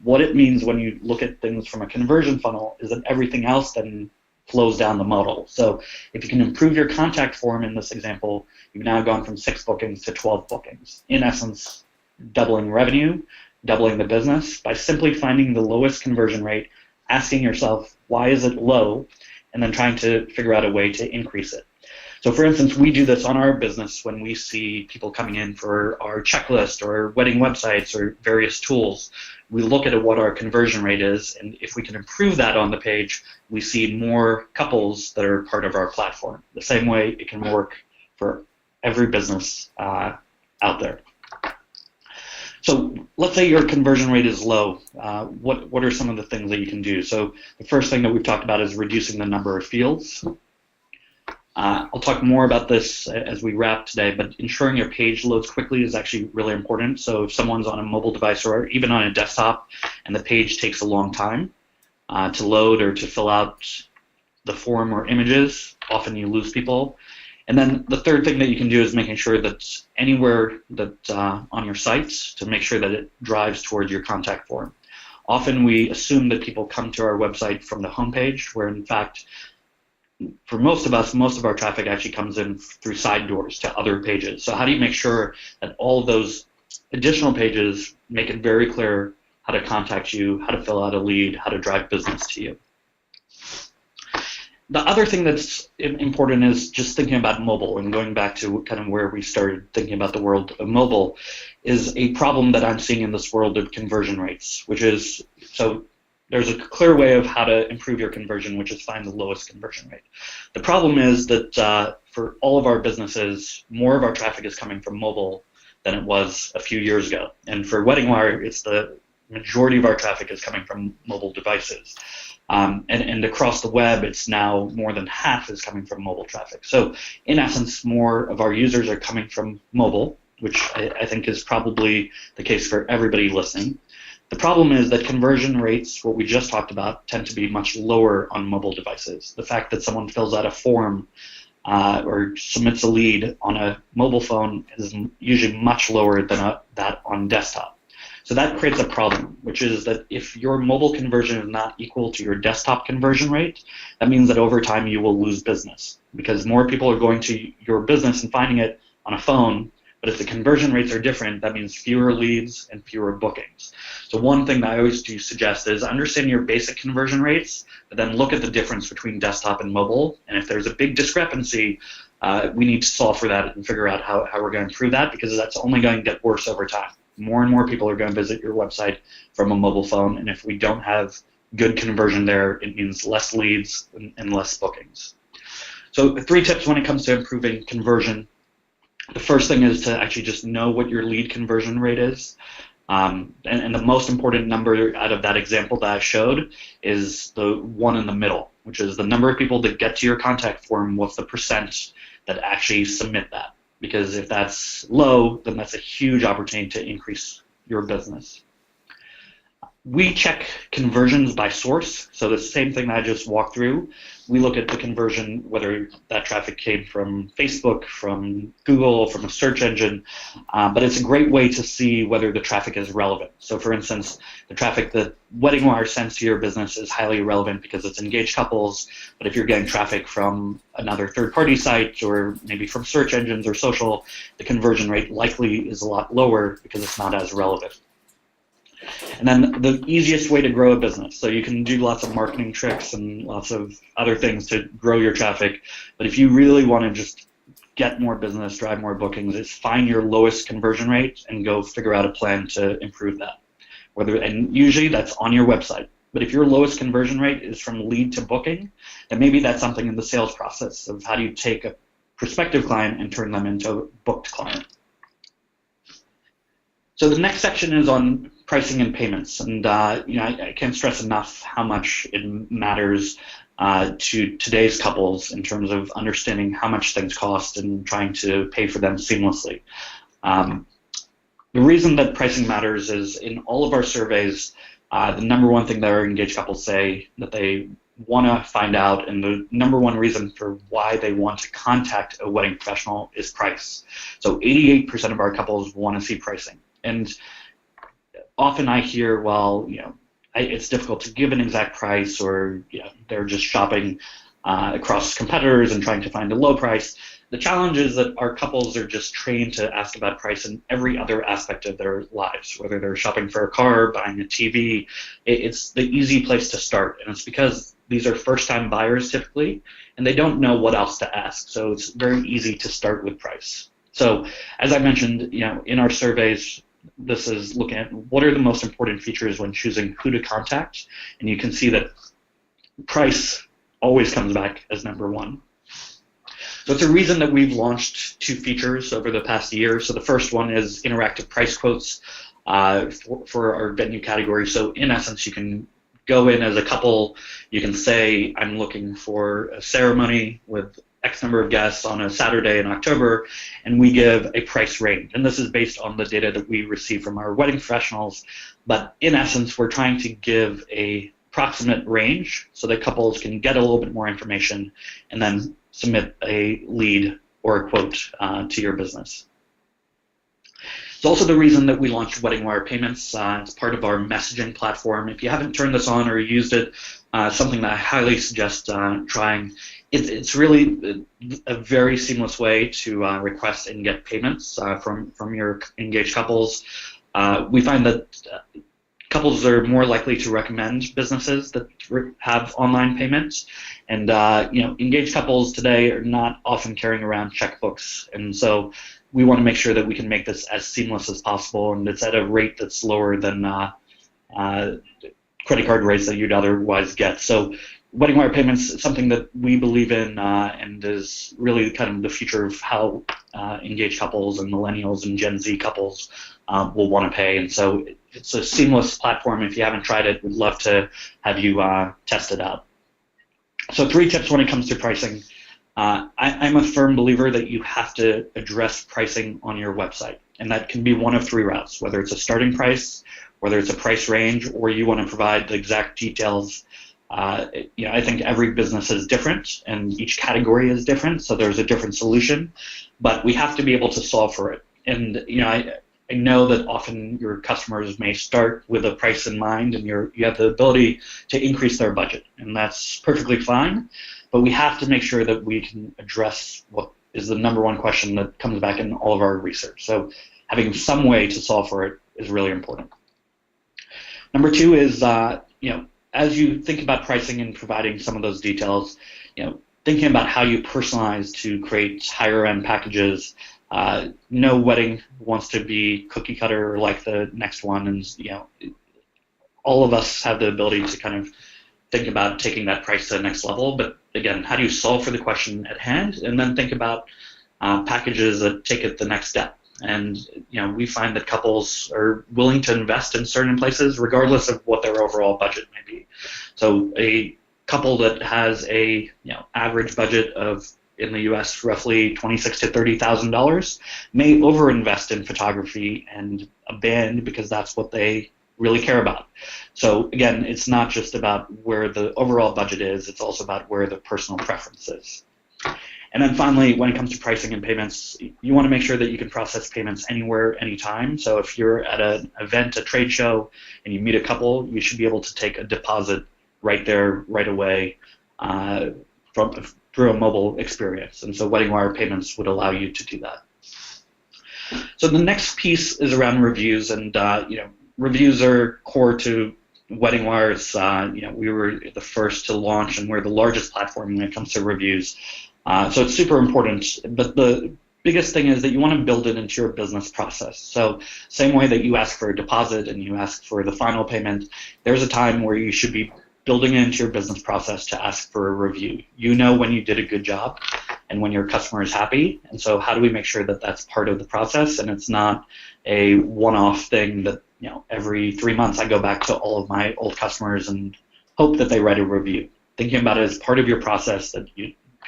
S2: What it means when you look at things from a conversion funnel is that everything else then flows down the model. So if you can improve your contact form in this example, you've now gone from 6 bookings to 12 bookings. In essence, doubling revenue, doubling the business by simply finding the lowest conversion rate, asking yourself, why is it low, and then trying to figure out a way to increase it. So for instance, we do this on our business when we see people coming in for our checklist or wedding websites or various tools. We look at what our conversion rate is, and if we can improve that on the page, we see more couples that are part of our platform. The same way it can work for every business out there. So let's say your conversion rate is low. What are some of the things that you can do? So the first thing that we've talked about is reducing the number of fields. I'll talk more about this as we wrap today, but ensuring your page loads quickly is actually really important. So if someone's on a mobile device or even on a desktop and the page takes a long time to load or to fill out the form or images, often you lose people. And then the third thing that you can do is making sure that anywhere that on your sites to make sure that it drives towards your contact form. Often we assume that people come to our website from the homepage, where in fact, for most of us, most of our traffic actually comes in through side doors to other pages. So how do you make sure that all of those additional pages make it very clear how to contact you, how to fill out a lead, how to drive business to you? The other thing that's important is just thinking about mobile, and going back to kind of where we started thinking about the world of mobile, is a problem that I'm seeing in this world of conversion rates, which is, so there's a clear way of how to improve your conversion, which is find the lowest conversion rate. The problem is that for all of our businesses, more of our traffic is coming from mobile than it was a few years ago. And for WeddingWire, it's the majority of our traffic is coming from mobile devices. And across the web, it's now more than half is coming from mobile traffic. So in essence, more of our users are coming from mobile, which I think is probably the case for everybody listening. The problem is that conversion rates, what we just talked about, tend to be much lower on mobile devices. The fact that someone fills out a form or submits a lead on a mobile phone is usually much lower than that on desktop. So that creates a problem, which is that if your mobile conversion is not equal to your desktop conversion rate, that means that over time you will lose business because more people are going to your business and finding it on a phone. But if the conversion rates are different, that means fewer leads and fewer bookings. So one thing that I always do suggest is understand your basic conversion rates, but then look at the difference between desktop and mobile. And if there's a big discrepancy, we need to solve for that and figure out how we're going to improve that, because that's only going to get worse over time. More and more people are going to visit your website from a mobile phone, and if we don't have good conversion there, it means less leads and less bookings. So 3 tips when it comes to improving conversion. The first thing is to actually just know what your lead conversion rate is. And the most important number out of that example that I showed is the one in the middle, which is the number of people that get to your contact form, what's the percent that actually submit that. Because if that's low, then that's a huge opportunity to increase your business. We check conversions by source, so the same thing that I just walked through. We look at the conversion, whether that traffic came from Facebook, from Google, from a search engine, but it's a great way to see whether the traffic is relevant. So for instance, the traffic that Wedding Wire sends to your business is highly relevant because it's engaged couples, but if you're getting traffic from another third-party site or maybe from search engines or social, the conversion rate likely is a lot lower because it's not as relevant. And then the easiest way to grow a business. So you can do lots of marketing tricks and lots of other things to grow your traffic. But if you really want to just get more business, drive more bookings, is find your lowest conversion rate and go figure out a plan to improve that. And usually that's on your website. But if your lowest conversion rate is from lead to booking, then maybe that's something in the sales process of how do you take a prospective client and turn them into a booked client. So the next section is on pricing and payments, and I can't stress enough how much it matters to today's couples in terms of understanding how much things cost and trying to pay for them seamlessly. The reason that pricing matters is in all of our surveys, the number one thing that our engaged couples say that they want to find out, and the number one reason for why they want to contact a wedding professional is price. So 88% of our couples want to see pricing. And often I hear, well, it's difficult to give an exact price, or they're just shopping across competitors and trying to find a low price. The challenge is that our couples are just trained to ask about price in every other aspect of their lives, whether they're shopping for a car, buying a TV. It's the easy place to start, and it's because these are first-time buyers typically, and they don't know what else to ask. So it's very easy to start with price. So as I mentioned, in our surveys, this is looking at what are the most important features when choosing who to contact, and you can see that price always comes back as number one. So it's a reason that we've launched 2 features over the past year. So the first one is interactive price quotes for our venue category. So in essence, you can go in as a couple, you can say, I'm looking for a ceremony with X number of guests on a Saturday in October, and we give a price range. And this is based on the data that we receive from our wedding professionals. But in essence, we're trying to give a approximate range so that couples can get a little bit more information and then submit a lead or a quote to your business. It's also the reason that we launched Wedding Wire Payments. It's part of our messaging platform. If you haven't turned this on or used it, something that I highly suggest trying. It's really a very seamless way to request and get payments from your engaged couples. We find that couples are more likely to recommend businesses that have online payments, and engaged couples today are not often carrying around checkbooks, and so we want to make sure that we can make this as seamless as possible, and it's at a rate that's lower than credit card rates that you'd otherwise get. So Wedding Wire Payments is something that we believe in and is really kind of the future of how engaged couples and millennials and Gen Z couples will want to pay. And so it's a seamless platform. If you haven't tried it, we'd love to have you test it out. So 3 tips when it comes to pricing. I'm a firm believer that you have to address pricing on your website, and that can be one of three routes, whether it's a starting price, whether it's a price range, or you want to provide the exact details. I think every business is different, and each category is different, so there's a different solution, but we have to be able to solve for it. And I know that often your customers may start with a price in mind, and you have the ability to increase their budget, and that's perfectly fine. But we have to make sure that we can address what is the number one question that comes back in all of our research. So having some way to solve for it is really important. Number two is, as you think about pricing and providing some of those details, thinking about how you personalize to create higher end packages. No wedding wants to be cookie cutter like the next one, and all of us have the ability to kind of think about taking that price to the next level. But again, how do you solve for the question at hand, and then think about packages that take it the next step. And we find that couples are willing to invest in certain places regardless of what their overall budget may be. So a couple that has a average budget of, in the U.S., roughly $26,000 to $30,000 may overinvest in photography and a band because that's what they really care about. So again, it's not just about where the overall budget is, it's also about where the personal preference is. And then finally, when it comes to pricing and payments, you want to make sure that you can process payments anywhere, anytime. So if you're at an event, a trade show, and you meet a couple, you should be able to take a deposit right there, right away, through a mobile experience. And so WeddingWire payments would allow you to do that. So the next piece is around reviews, and reviews are core to WeddingWire's. We were the first to launch, and we're the largest platform when it comes to reviews. So it's super important, but the biggest thing is that you want to build it into your business process. So same way that you ask for a deposit and you ask for the final payment, there's a time where you should be building it into your business process to ask for a review. You know when you did a good job and when your customer is happy, and so how do we make sure that that's part of the process and it's not a one-off thing that every 3 months I go back to all of my old customers and hope that they write a review. Thinking about it as part of your process that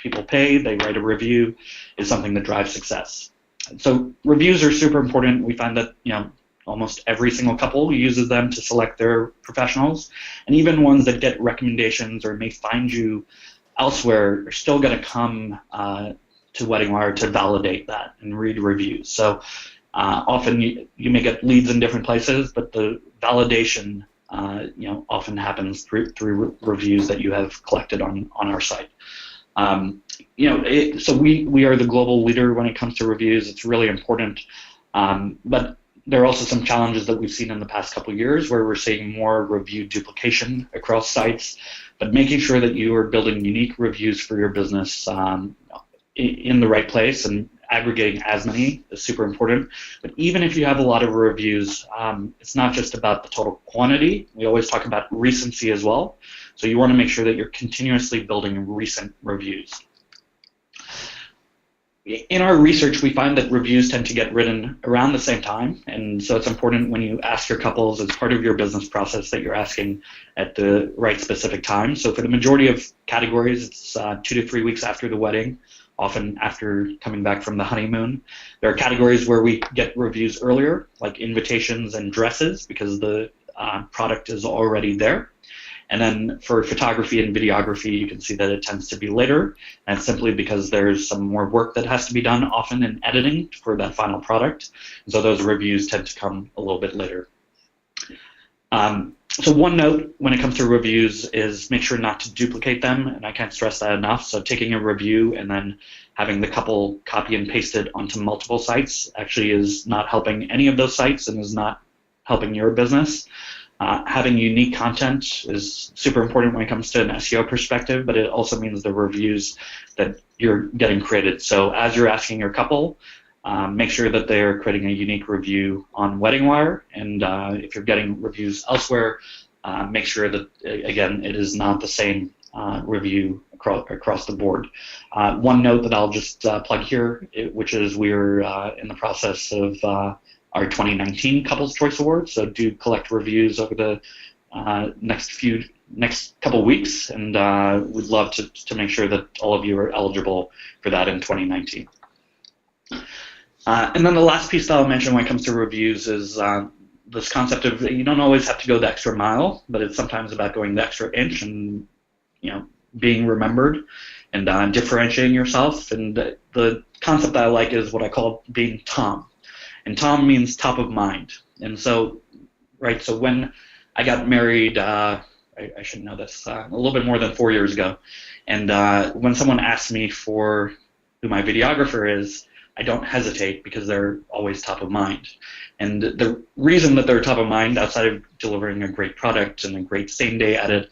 S2: people pay, they write a review, is something that drives success. So reviews are super important. We find that almost every single couple uses them to select their professionals, and even ones that get recommendations or may find you elsewhere are still going to come to WeddingWire to validate that and read reviews. So often you may get leads in different places, but the validation often happens through reviews that you have collected on our site. So we are the global leader when it comes to reviews. It's really important, but there are also some challenges that we've seen in the past couple of years where we're seeing more review duplication across sites, but making sure that you are building unique reviews for your business in the right place and aggregating as many is super important. But even if you have a lot of reviews, it's not just about the total quantity. We always talk about recency as well. So you want to make sure that you're continuously building recent reviews. In our research, we find that reviews tend to get written around the same time, and so it's important when you ask your couples as part of your business process that you're asking at the right specific time. So for the majority of categories, it's 2 to 3 weeks after the wedding, often after coming back from the honeymoon. There are categories where we get reviews earlier, like invitations and dresses, because the product is already there. And then for photography and videography, you can see that it tends to be later, and it's simply because there's some more work that has to be done, often in editing for that final product. And so those reviews tend to come a little bit later. So one note when it comes to reviews is make sure not to duplicate them, and I can't stress that enough. So taking a review and then having the couple copy and paste it onto multiple sites actually is not helping any of those sites and is not helping your business. Having unique content is super important when it comes to an SEO perspective, but it also means the reviews that you're getting created. So as you're asking your couple, make sure that they're creating a unique review on WeddingWire, and if you're getting reviews elsewhere, make sure that, again, it is not the same review across the board. One note that I'll just plug here, which is we're in the process of our 2019 Couples Choice Awards, so do collect reviews over the next few next couple weeks, and we'd love to make sure that all of you are eligible for that in 2019. And then the last piece that I'll mention when it comes to reviews is this concept of you don't always have to go the extra mile, but it's sometimes about going the extra inch and being remembered and differentiating yourself. And the concept that I like is what I call being Tom. And Tom means top of mind. And so, right, so when I got married, I should know this, a little bit more than 4 years ago. And when someone asks me for who my videographer is, I don't hesitate because they're always top of mind. And the reason that they're top of mind, outside of delivering a great product and a great same-day edit,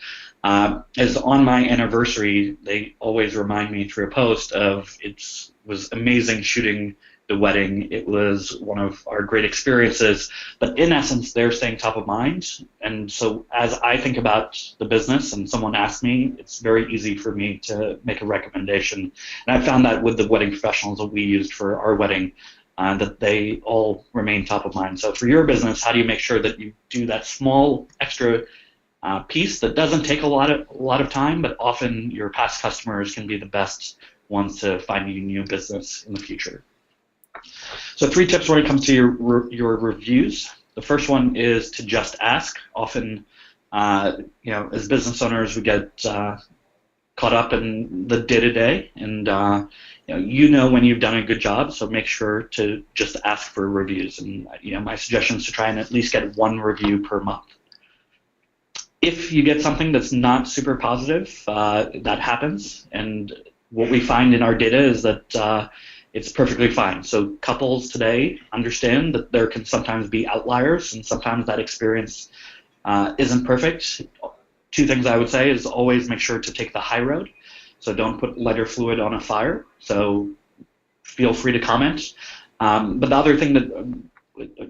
S2: is on my anniversary, they always remind me through a post of it was amazing shooting the wedding. It was one of our great experiences. But in essence, they're staying top of mind. And so as I think about the business and someone asks me, it's very easy for me to make a recommendation. And I found that with the wedding professionals that we used for our wedding, that they all remain top of mind. So for your business, how do you make sure that you do that small extra piece that doesn't take a lot of time, but often your past customers can be the best ones to find you new business in the future? So 3 tips when it comes to your reviews. The first one is to just ask. Often, as business owners, we get caught up in the day-to-day, and when you've done a good job. So make sure to just ask for reviews. And my suggestion is to try and at least get 1 review per month. If you get something that's not super positive, that happens. And what we find in our data is that it's perfectly fine. So couples today understand that there can sometimes be outliers, and sometimes that experience isn't perfect. 2 things I would say is always make sure to take the high road. So don't put lighter fluid on a fire. So feel free to comment. But the other thing that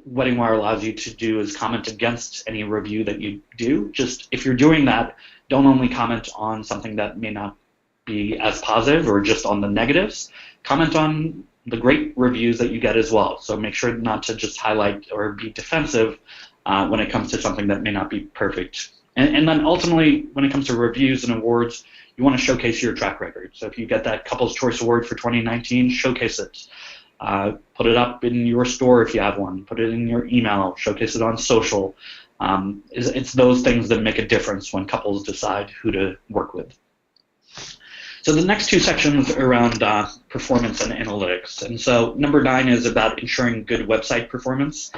S2: WeddingWire allows you to do is comment against any review that you do. Just if you're doing that, don't only comment on something that may not be as positive or just on the negatives. Comment on the great reviews that you get as well. So make sure not to just highlight or be defensive when it comes to something that may not be perfect. And then ultimately, when it comes to reviews and awards, you want to showcase your track record. So if you get that Couples Choice Award for 2019, showcase it. Put it up in your store if you have one. Put it in your email. Showcase it on social. It's those things that make a difference when couples decide who to work with. So the next 2 sections are around performance and analytics. And so number 9 is about ensuring good website performance.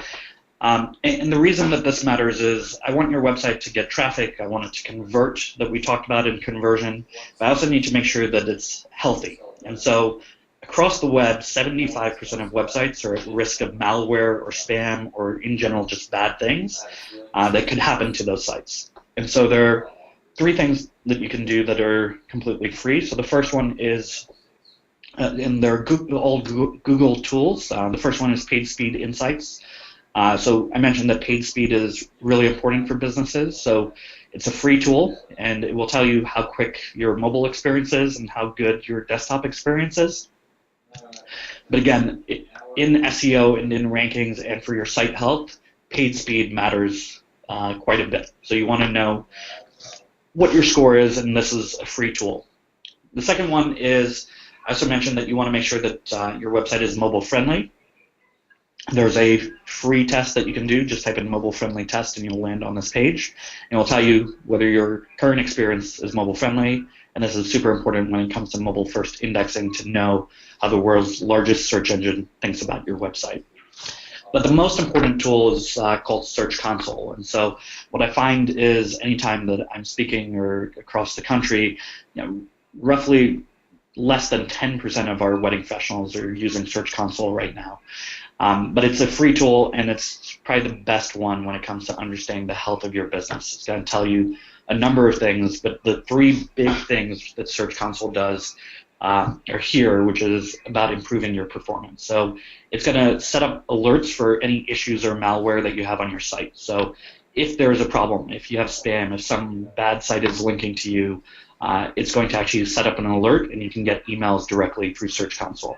S2: And the reason that this matters is I want your website to get traffic. I want it to convert, that we talked about in conversion. But I also need to make sure that it's healthy. And so across the web, 75% of websites are at risk of malware or spam or, in general, just bad things that could happen to those sites. And so there are 3 things that you can do that are completely free. So the first one is, and they're all Google tools. The first one is PageSpeed Insights. So I mentioned that PageSpeed is really important for businesses. So it's a free tool, and it will tell you how quick your mobile experience is and how good your desktop experience is. But again, in SEO and in rankings and for your site health, PageSpeed matters quite a bit. So you want to know what your score is, and this is a free tool. The second one is, I also mentioned that you want to make sure that your website is mobile friendly. There's a free test that you can do. Just type in mobile friendly test and you'll land on this page. And it will tell you whether your current experience is mobile friendly. And this is super important when it comes to mobile first indexing, to know how the world's largest search engine thinks about your website. But the most important tool is called Search Console. And so what I find is anytime that I'm speaking or across the country, roughly less than 10% of our wedding professionals are using Search Console right now. But it's a free tool, and it's probably the best one when it comes to understanding the health of your business. It's going to tell you a number of things, but the 3 big things that Search Console does are here, which is about improving your performance. So it's going to set up alerts for any issues or malware that you have on your site. So if there is a problem, if you have spam, if some bad site is linking to you, it's going to actually set up an alert, and you can get emails directly through Search Console.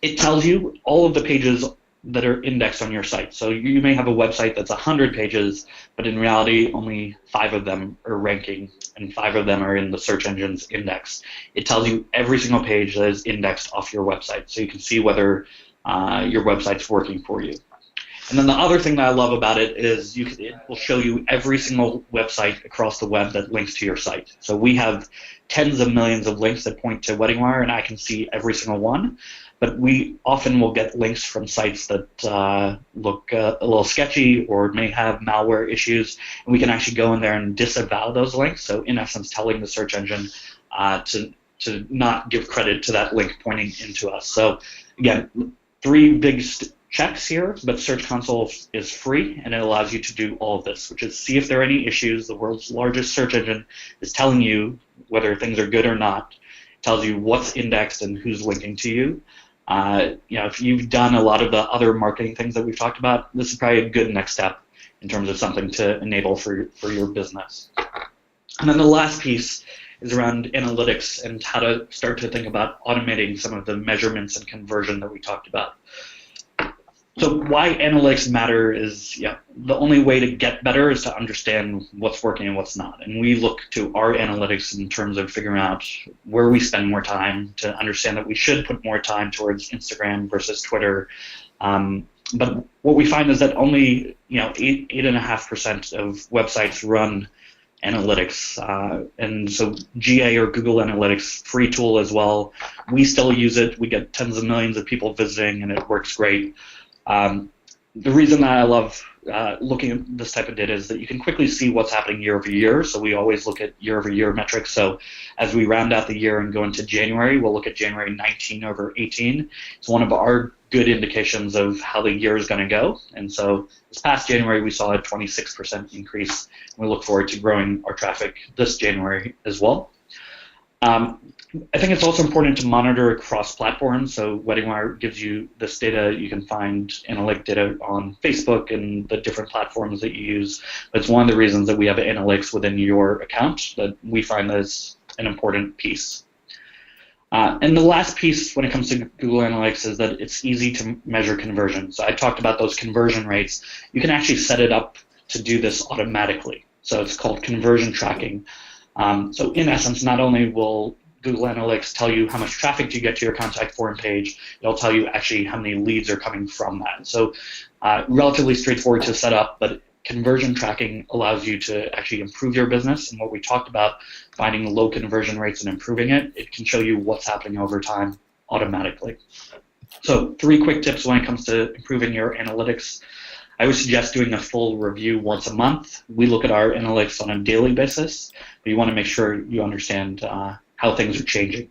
S2: It tells you all of the pages that are indexed on your site. So you may have a website that's 100 pages, but in reality, only 5 of them are ranking, and 5 of them are in the search engine's index. It tells you every single page that is indexed off your website, so you can see whether your website's working for you. And then the other thing that I love about it is it will show you every single website across the web that links to your site. So we have tens of millions of links that point to WeddingWire, and I can see every single one. But we often will get links from sites that look a little sketchy or may have malware issues, and we can actually go in there and disavow those links. So in essence, telling the search engine to not give credit to that link pointing into us. So again, 3 big checks here, but Search Console is free, and it allows you to do all of this, which is see if there are any issues. The world's largest search engine is telling you whether things are good or not. It tells you what's indexed and who's linking to you. If you've done a lot of the other marketing things that we've talked about, this is probably a good next step in terms of something to enable for your business. And then the last piece is around analytics and how to start to think about automating some of the measurements and conversion that we talked about. So why analytics matter is, the only way to get better is to understand what's working and what's not. And we look to our analytics in terms of figuring out where we spend more time to understand that we should put more time towards Instagram versus Twitter. But what we find is that only 8.5% of websites run analytics, and so GA or Google Analytics, free tool as well. We still use it. We get tens of millions of people visiting, and it works great. The reason that I love looking at this type of data is that you can quickly see what's happening year over year. So we always look at year over year metrics. So as we round out the year and go into January, we'll look at January 19 over 18. It's one of our good indications of how the year is going to go. And so this past January, we saw a 26% increase. We look forward to growing our traffic this January as well. I think it's also important to monitor across platforms. So WeddingWire gives you this data. You can find analytic data on Facebook and the different platforms that you use. That's one of the reasons that we have analytics within your account that we find that is an important piece. And the last piece when it comes to Google Analytics is that it's easy to measure conversion. So I talked about those conversion rates. You can actually set it up to do this automatically. So it's called conversion tracking. So in essence, not only will Google Analytics tell you how much traffic you get to your contact form page, it'll tell you actually how many leads are coming from that. So relatively straightforward to set up, but conversion tracking allows you to actually improve your business. And what we talked about, finding low conversion rates and improving it, it can show you what's happening over time automatically. So 3 quick tips when it comes to improving your analytics. I would suggest doing a full review once a month. We look at our analytics on a daily basis, but you want to make sure you understand how things are changing.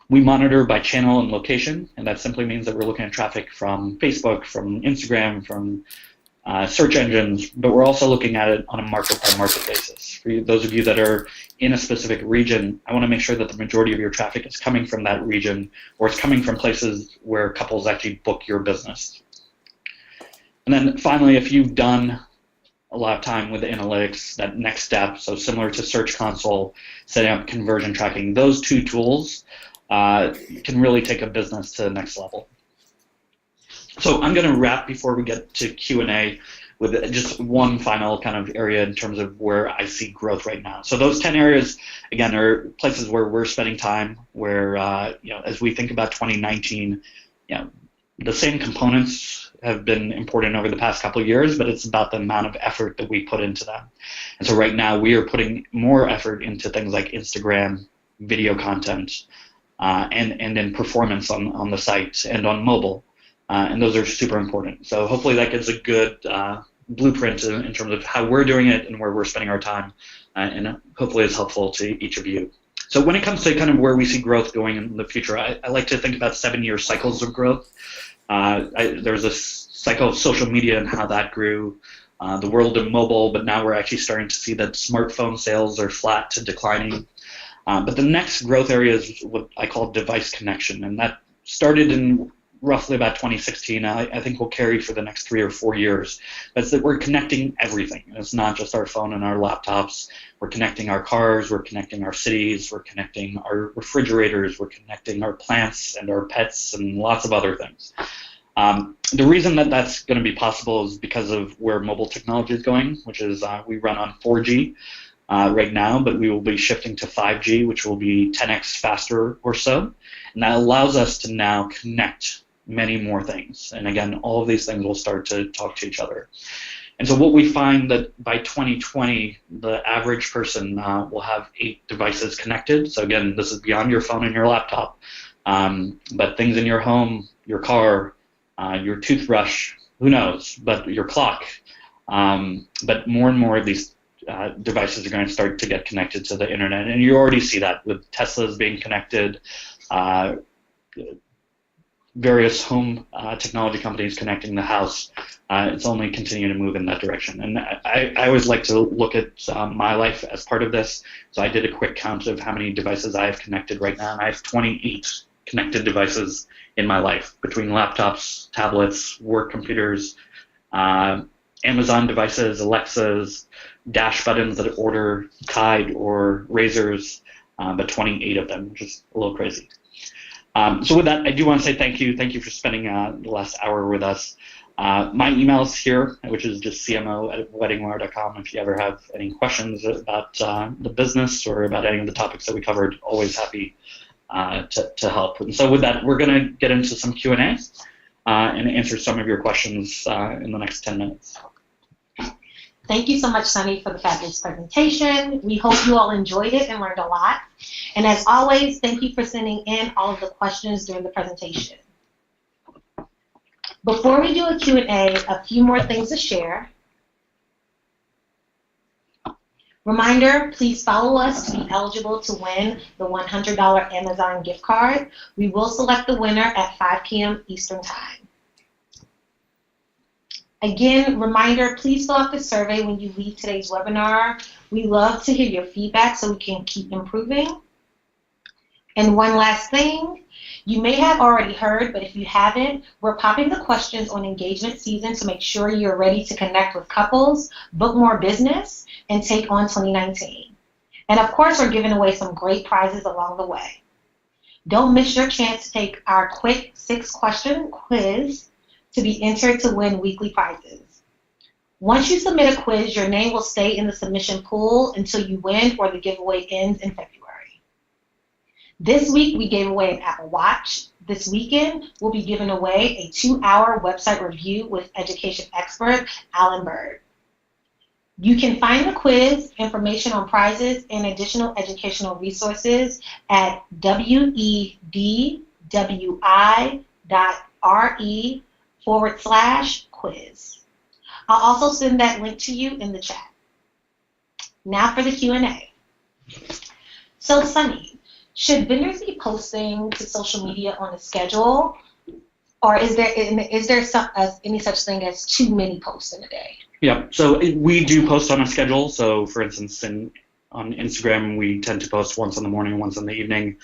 S2: We monitor by channel and location, and that simply means that we're looking at traffic from Facebook, from Instagram, from search engines, but we're also looking at it on a market-by-market basis. For those of you that are in a specific region, I want to make sure that the majority of your traffic is coming from that region, or it's coming from places where couples actually book your business. And then finally, if you've done a lot of time with analytics, that next step, so similar to Search Console, setting up conversion tracking, those 2 tools can really take a business to the next level. So I'm going to wrap before we get to Q&A with just one final kind of area in terms of where I see growth right now. So those 10 areas, again, are places where we're spending time, where, as we think about 2019, the same components have been important over the past couple of years, but it's about the amount of effort that we put into them. And so right now we are putting more effort into things like Instagram, video content, and then performance on the site and on mobile. And those are super important. So hopefully that gives a good blueprint in terms of how we're doing it and where we're spending our time, and hopefully it's helpful to each of you. So when it comes to kind of where we see growth going in the future, I like to think about 7-year cycles of growth. There's a cycle of social media and how that grew, the world of mobile, but now we're actually starting to see that smartphone sales are flat to declining. But the next growth area is what I call device connection, and that started in roughly about 2016. I think will carry for the next 3 or 4 years. That's that we're connecting everything. It's not just our phone and our laptops. We're connecting our cars, we're connecting our cities, we're connecting our refrigerators, we're connecting our plants and our pets and lots of other things. The reason that that's going to be possible is because of where mobile technology is going, which is we run on 4G right now, but we will be shifting to 5G, which will be 10x faster or so. And that allows us to now connect many more things. And again, all of these things will start to talk to each other. And so what we find that by 2020, the average person will have 8 devices connected. So again, this is beyond your phone and your laptop, but things in your home, your car, your toothbrush, who knows, but your clock. But more and more of these devices are going to start to get connected to the internet. And you already see that with Teslas being connected, various home technology companies connecting the house. It's only continuing to move in that direction. And I always like to look at my life as part of this. So I did a quick count of how many devices I have connected right now, and I have 28 connected devices in my life between laptops, tablets, work computers, Amazon devices, Alexas, dash buttons that order Tide or razors, but 28 of them, which is a little crazy. So with that, I do want to say thank you. Thank you for spending the last hour with us. My email is here, which is just cmo@weddingwire.com. If you ever have any questions about the business or about any of the topics that we covered, always happy to help. And so with that, we're going to get into some Q&A and answer some of your questions in the next 10 minutes.
S1: Thank you so much, Sunny, for the fabulous presentation. We hope you all enjoyed it and learned a lot. And as always, thank you for sending in all of the questions during the presentation. Before we do a Q&A, a few more things to share. Reminder, please follow us to be eligible to win the $100 Amazon gift card. We will select the winner at 5 p.m. Eastern Time. Again, reminder, please fill out the survey when you leave today's webinar. We love to hear your feedback so we can keep improving. And one last thing, you may have already heard, but if you haven't, we're popping the questions on engagement season to make sure you're ready to connect with couples, book more business, and take on 2019. And of course, we're giving away some great prizes along the way. Don't miss your chance to take our quick 6-question quiz to be entered to win weekly prizes. Once you submit a quiz, your name will stay in the submission pool until you win or the giveaway ends in February. This week, we gave away an Apple Watch. This weekend, we'll be giving away a 2-hour website review with education expert Alan Bird. You can find the quiz, information on prizes, and additional educational resources at wedwi.re/quiz. I'll also send that link to you in the chat. Now for the Q&A. So, Sunny, should vendors be posting to social media on a schedule, or is there any such thing as too many posts in a day?
S2: Yeah, so we do post on a schedule. So, for instance, on Instagram, we tend to post once in the morning, once in the evening.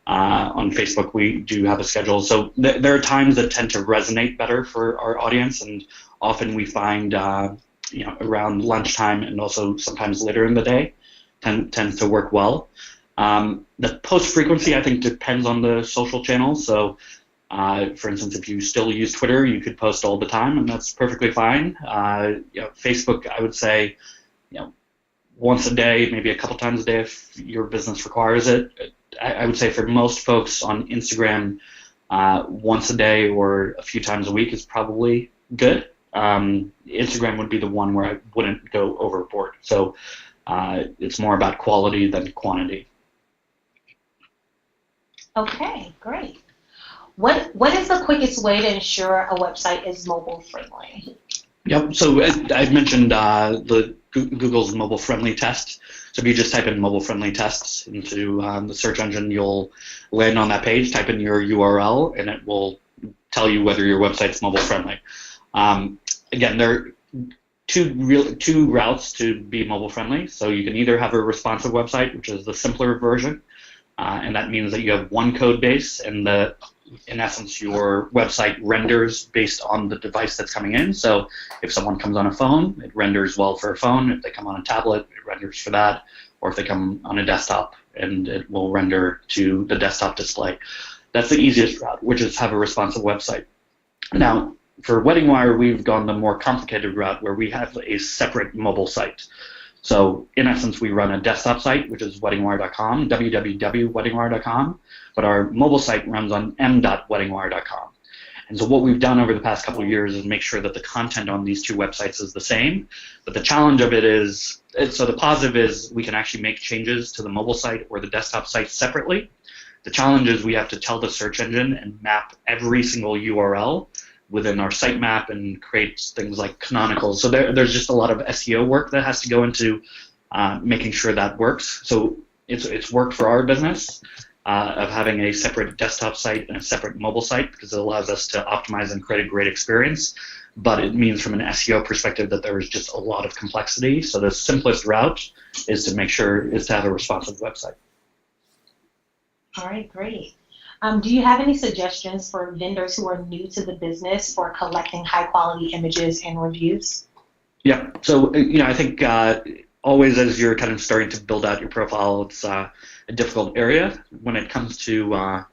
S2: On Facebook, we do have a schedule. So there are times that tend to resonate better for our audience, and often we find, around lunchtime and also sometimes later in the day tends to work well. The post frequency, I think, depends on the social channel. So, for instance, if you still use Twitter, you could post all the time, and that's perfectly fine. Facebook, I would say, once a day, maybe a couple times a day if your business requires it. I would say for most folks on Instagram, once a day or a few times a week is probably good. Instagram would be the one where I wouldn't go overboard. So it's more about quality than quantity.
S1: Okay, great. What is the quickest way to ensure a website is mobile friendly?
S2: Yep. So I mentioned the Google's mobile friendly test. So if you just type in mobile friendly tests into the search engine, you'll land on that page. Type in your URL, and it will tell you whether your website's mobile friendly. Again, there are two routes to be mobile friendly. So you can either have a responsive website, which is the simpler version, and that means that you have one code base, and in essence, your website renders based on the device that's coming in. So if someone comes on a phone, it renders well for a phone. If they come on a tablet, it renders for that. Or if they come on a desktop, and it will render to the desktop display. That's the easiest route, which is have a responsive website. Now, for WeddingWire, we've gone the more complicated route where we have a separate mobile site. So in essence, we run a desktop site, which is weddingwire.com, www.weddingwire.com, but our mobile site runs on m.weddingwire.com. And so what we've done over the past couple of years is make sure that the content on these two websites is the same. But the challenge of it is, so the positive is we can actually make changes to the mobile site or the desktop site separately. The challenge is we have to tell the search engine and map every single URL within our sitemap and create things like canonicals. So there's just a lot of SEO work that has to go into making sure that works. So it's worked for our business of having a separate desktop site and a separate mobile site because it allows us to optimize and create a great experience. But it means from an SEO perspective that there is just a lot of complexity. So the simplest route is to have a responsive website.
S1: All right, great. Do you have any suggestions for vendors who are new to the business for collecting high quality images and reviews?
S2: Yeah, so I think always as you're kind of starting to build out your profile, it's a difficult area. When it comes to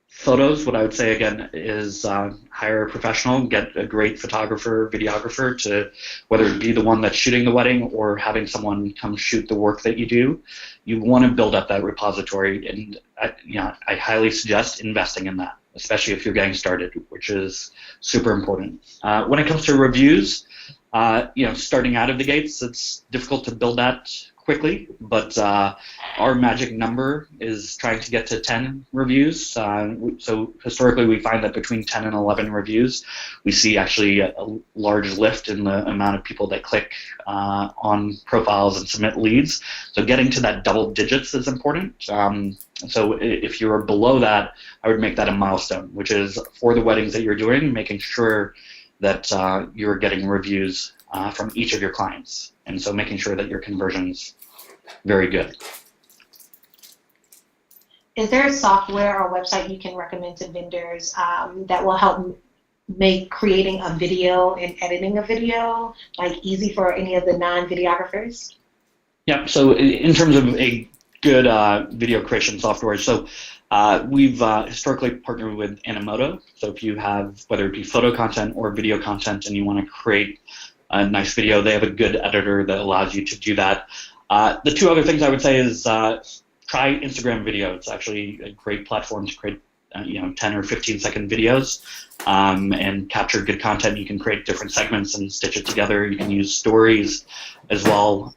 S2: photos, what I would say again is hire a professional, get a great photographer, videographer to whether it be the one that's shooting the wedding or having someone come shoot the work that you do. You want to build up that repository, and I highly suggest investing in that, especially if you're getting started, which is super important. When it comes to reviews, starting out of the gates, it's difficult to build that quickly, but our magic number is trying to get to 10 reviews. So historically, we find that between 10 and 11 reviews, we see actually a large lift in the amount of people that click on profiles and submit leads. So getting to that double digits is important. So if you're below that, I would make that a milestone, which is for the weddings that you're doing, making sure that you're getting reviews from each of your clients. And so making sure that your conversion's very good.
S1: Is there a software or website you can recommend to vendors that will help make creating a video and editing a video easy for any of the non-videographers?
S2: Yeah, so in terms of a good video creation software, so we've historically partnered with Animoto. So if you have, whether it be photo content or video content, and you want to create a nice video, they have a good editor that allows you to do that. The two other things I would say is try Instagram video. It's actually a great platform to create 10 or 15 second videos and capture good content. You can create different segments and stitch it together. You can use stories as well.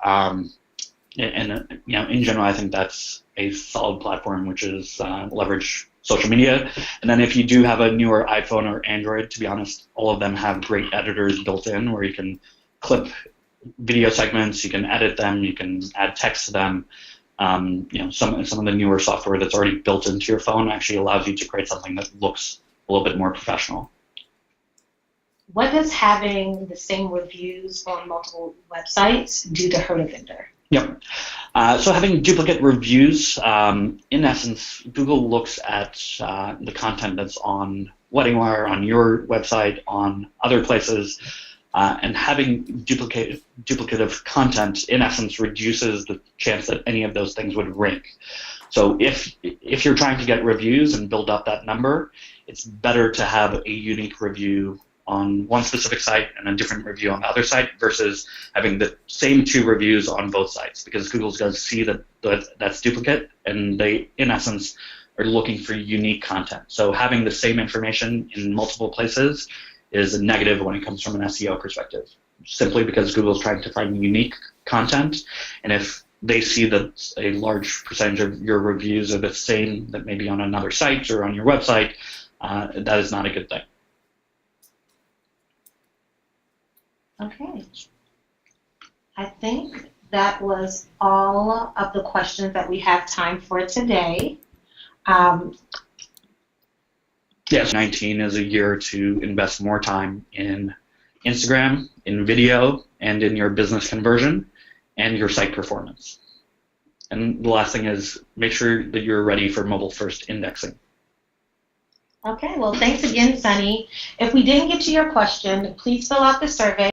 S2: In general, I think that's a solid platform, which is leverage social media. And then if you do have a newer iPhone or Android, to be honest, all of them have great editors built in where you can clip video segments, you can edit them, you can add text to them. Some of the newer software that's already built into your phone actually allows you to create something that looks a little bit more professional.
S1: What does having the same reviews on multiple websites do to hurt a vendor?
S2: Yep. So having duplicate reviews, in essence, Google looks at the content that's on WeddingWire, on your website, on other places, and having duplicative content, in essence, reduces the chance that any of those things would rank. So if you're trying to get reviews and build up that number, it's better to have a unique review on one specific site and a different review on the other site versus having the same two reviews on both sites, because Google's going to see that that's duplicate, and they, in essence, are looking for unique content. So having the same information in multiple places is a negative when it comes from an SEO perspective, simply because Google's trying to find unique content, and if they see that a large percentage of your reviews are the same that maybe on another site or on your website, that is not a good thing.
S1: Okay. I think that was all of the questions that we have time for today.
S2: Yes, 2019 is a year to invest more time in Instagram, in video, and in your business conversion and your site performance. And the last thing is make sure that you're ready for mobile-first indexing.
S1: Okay, well, thanks again, Sunny. If we didn't get to your question, please fill out the survey.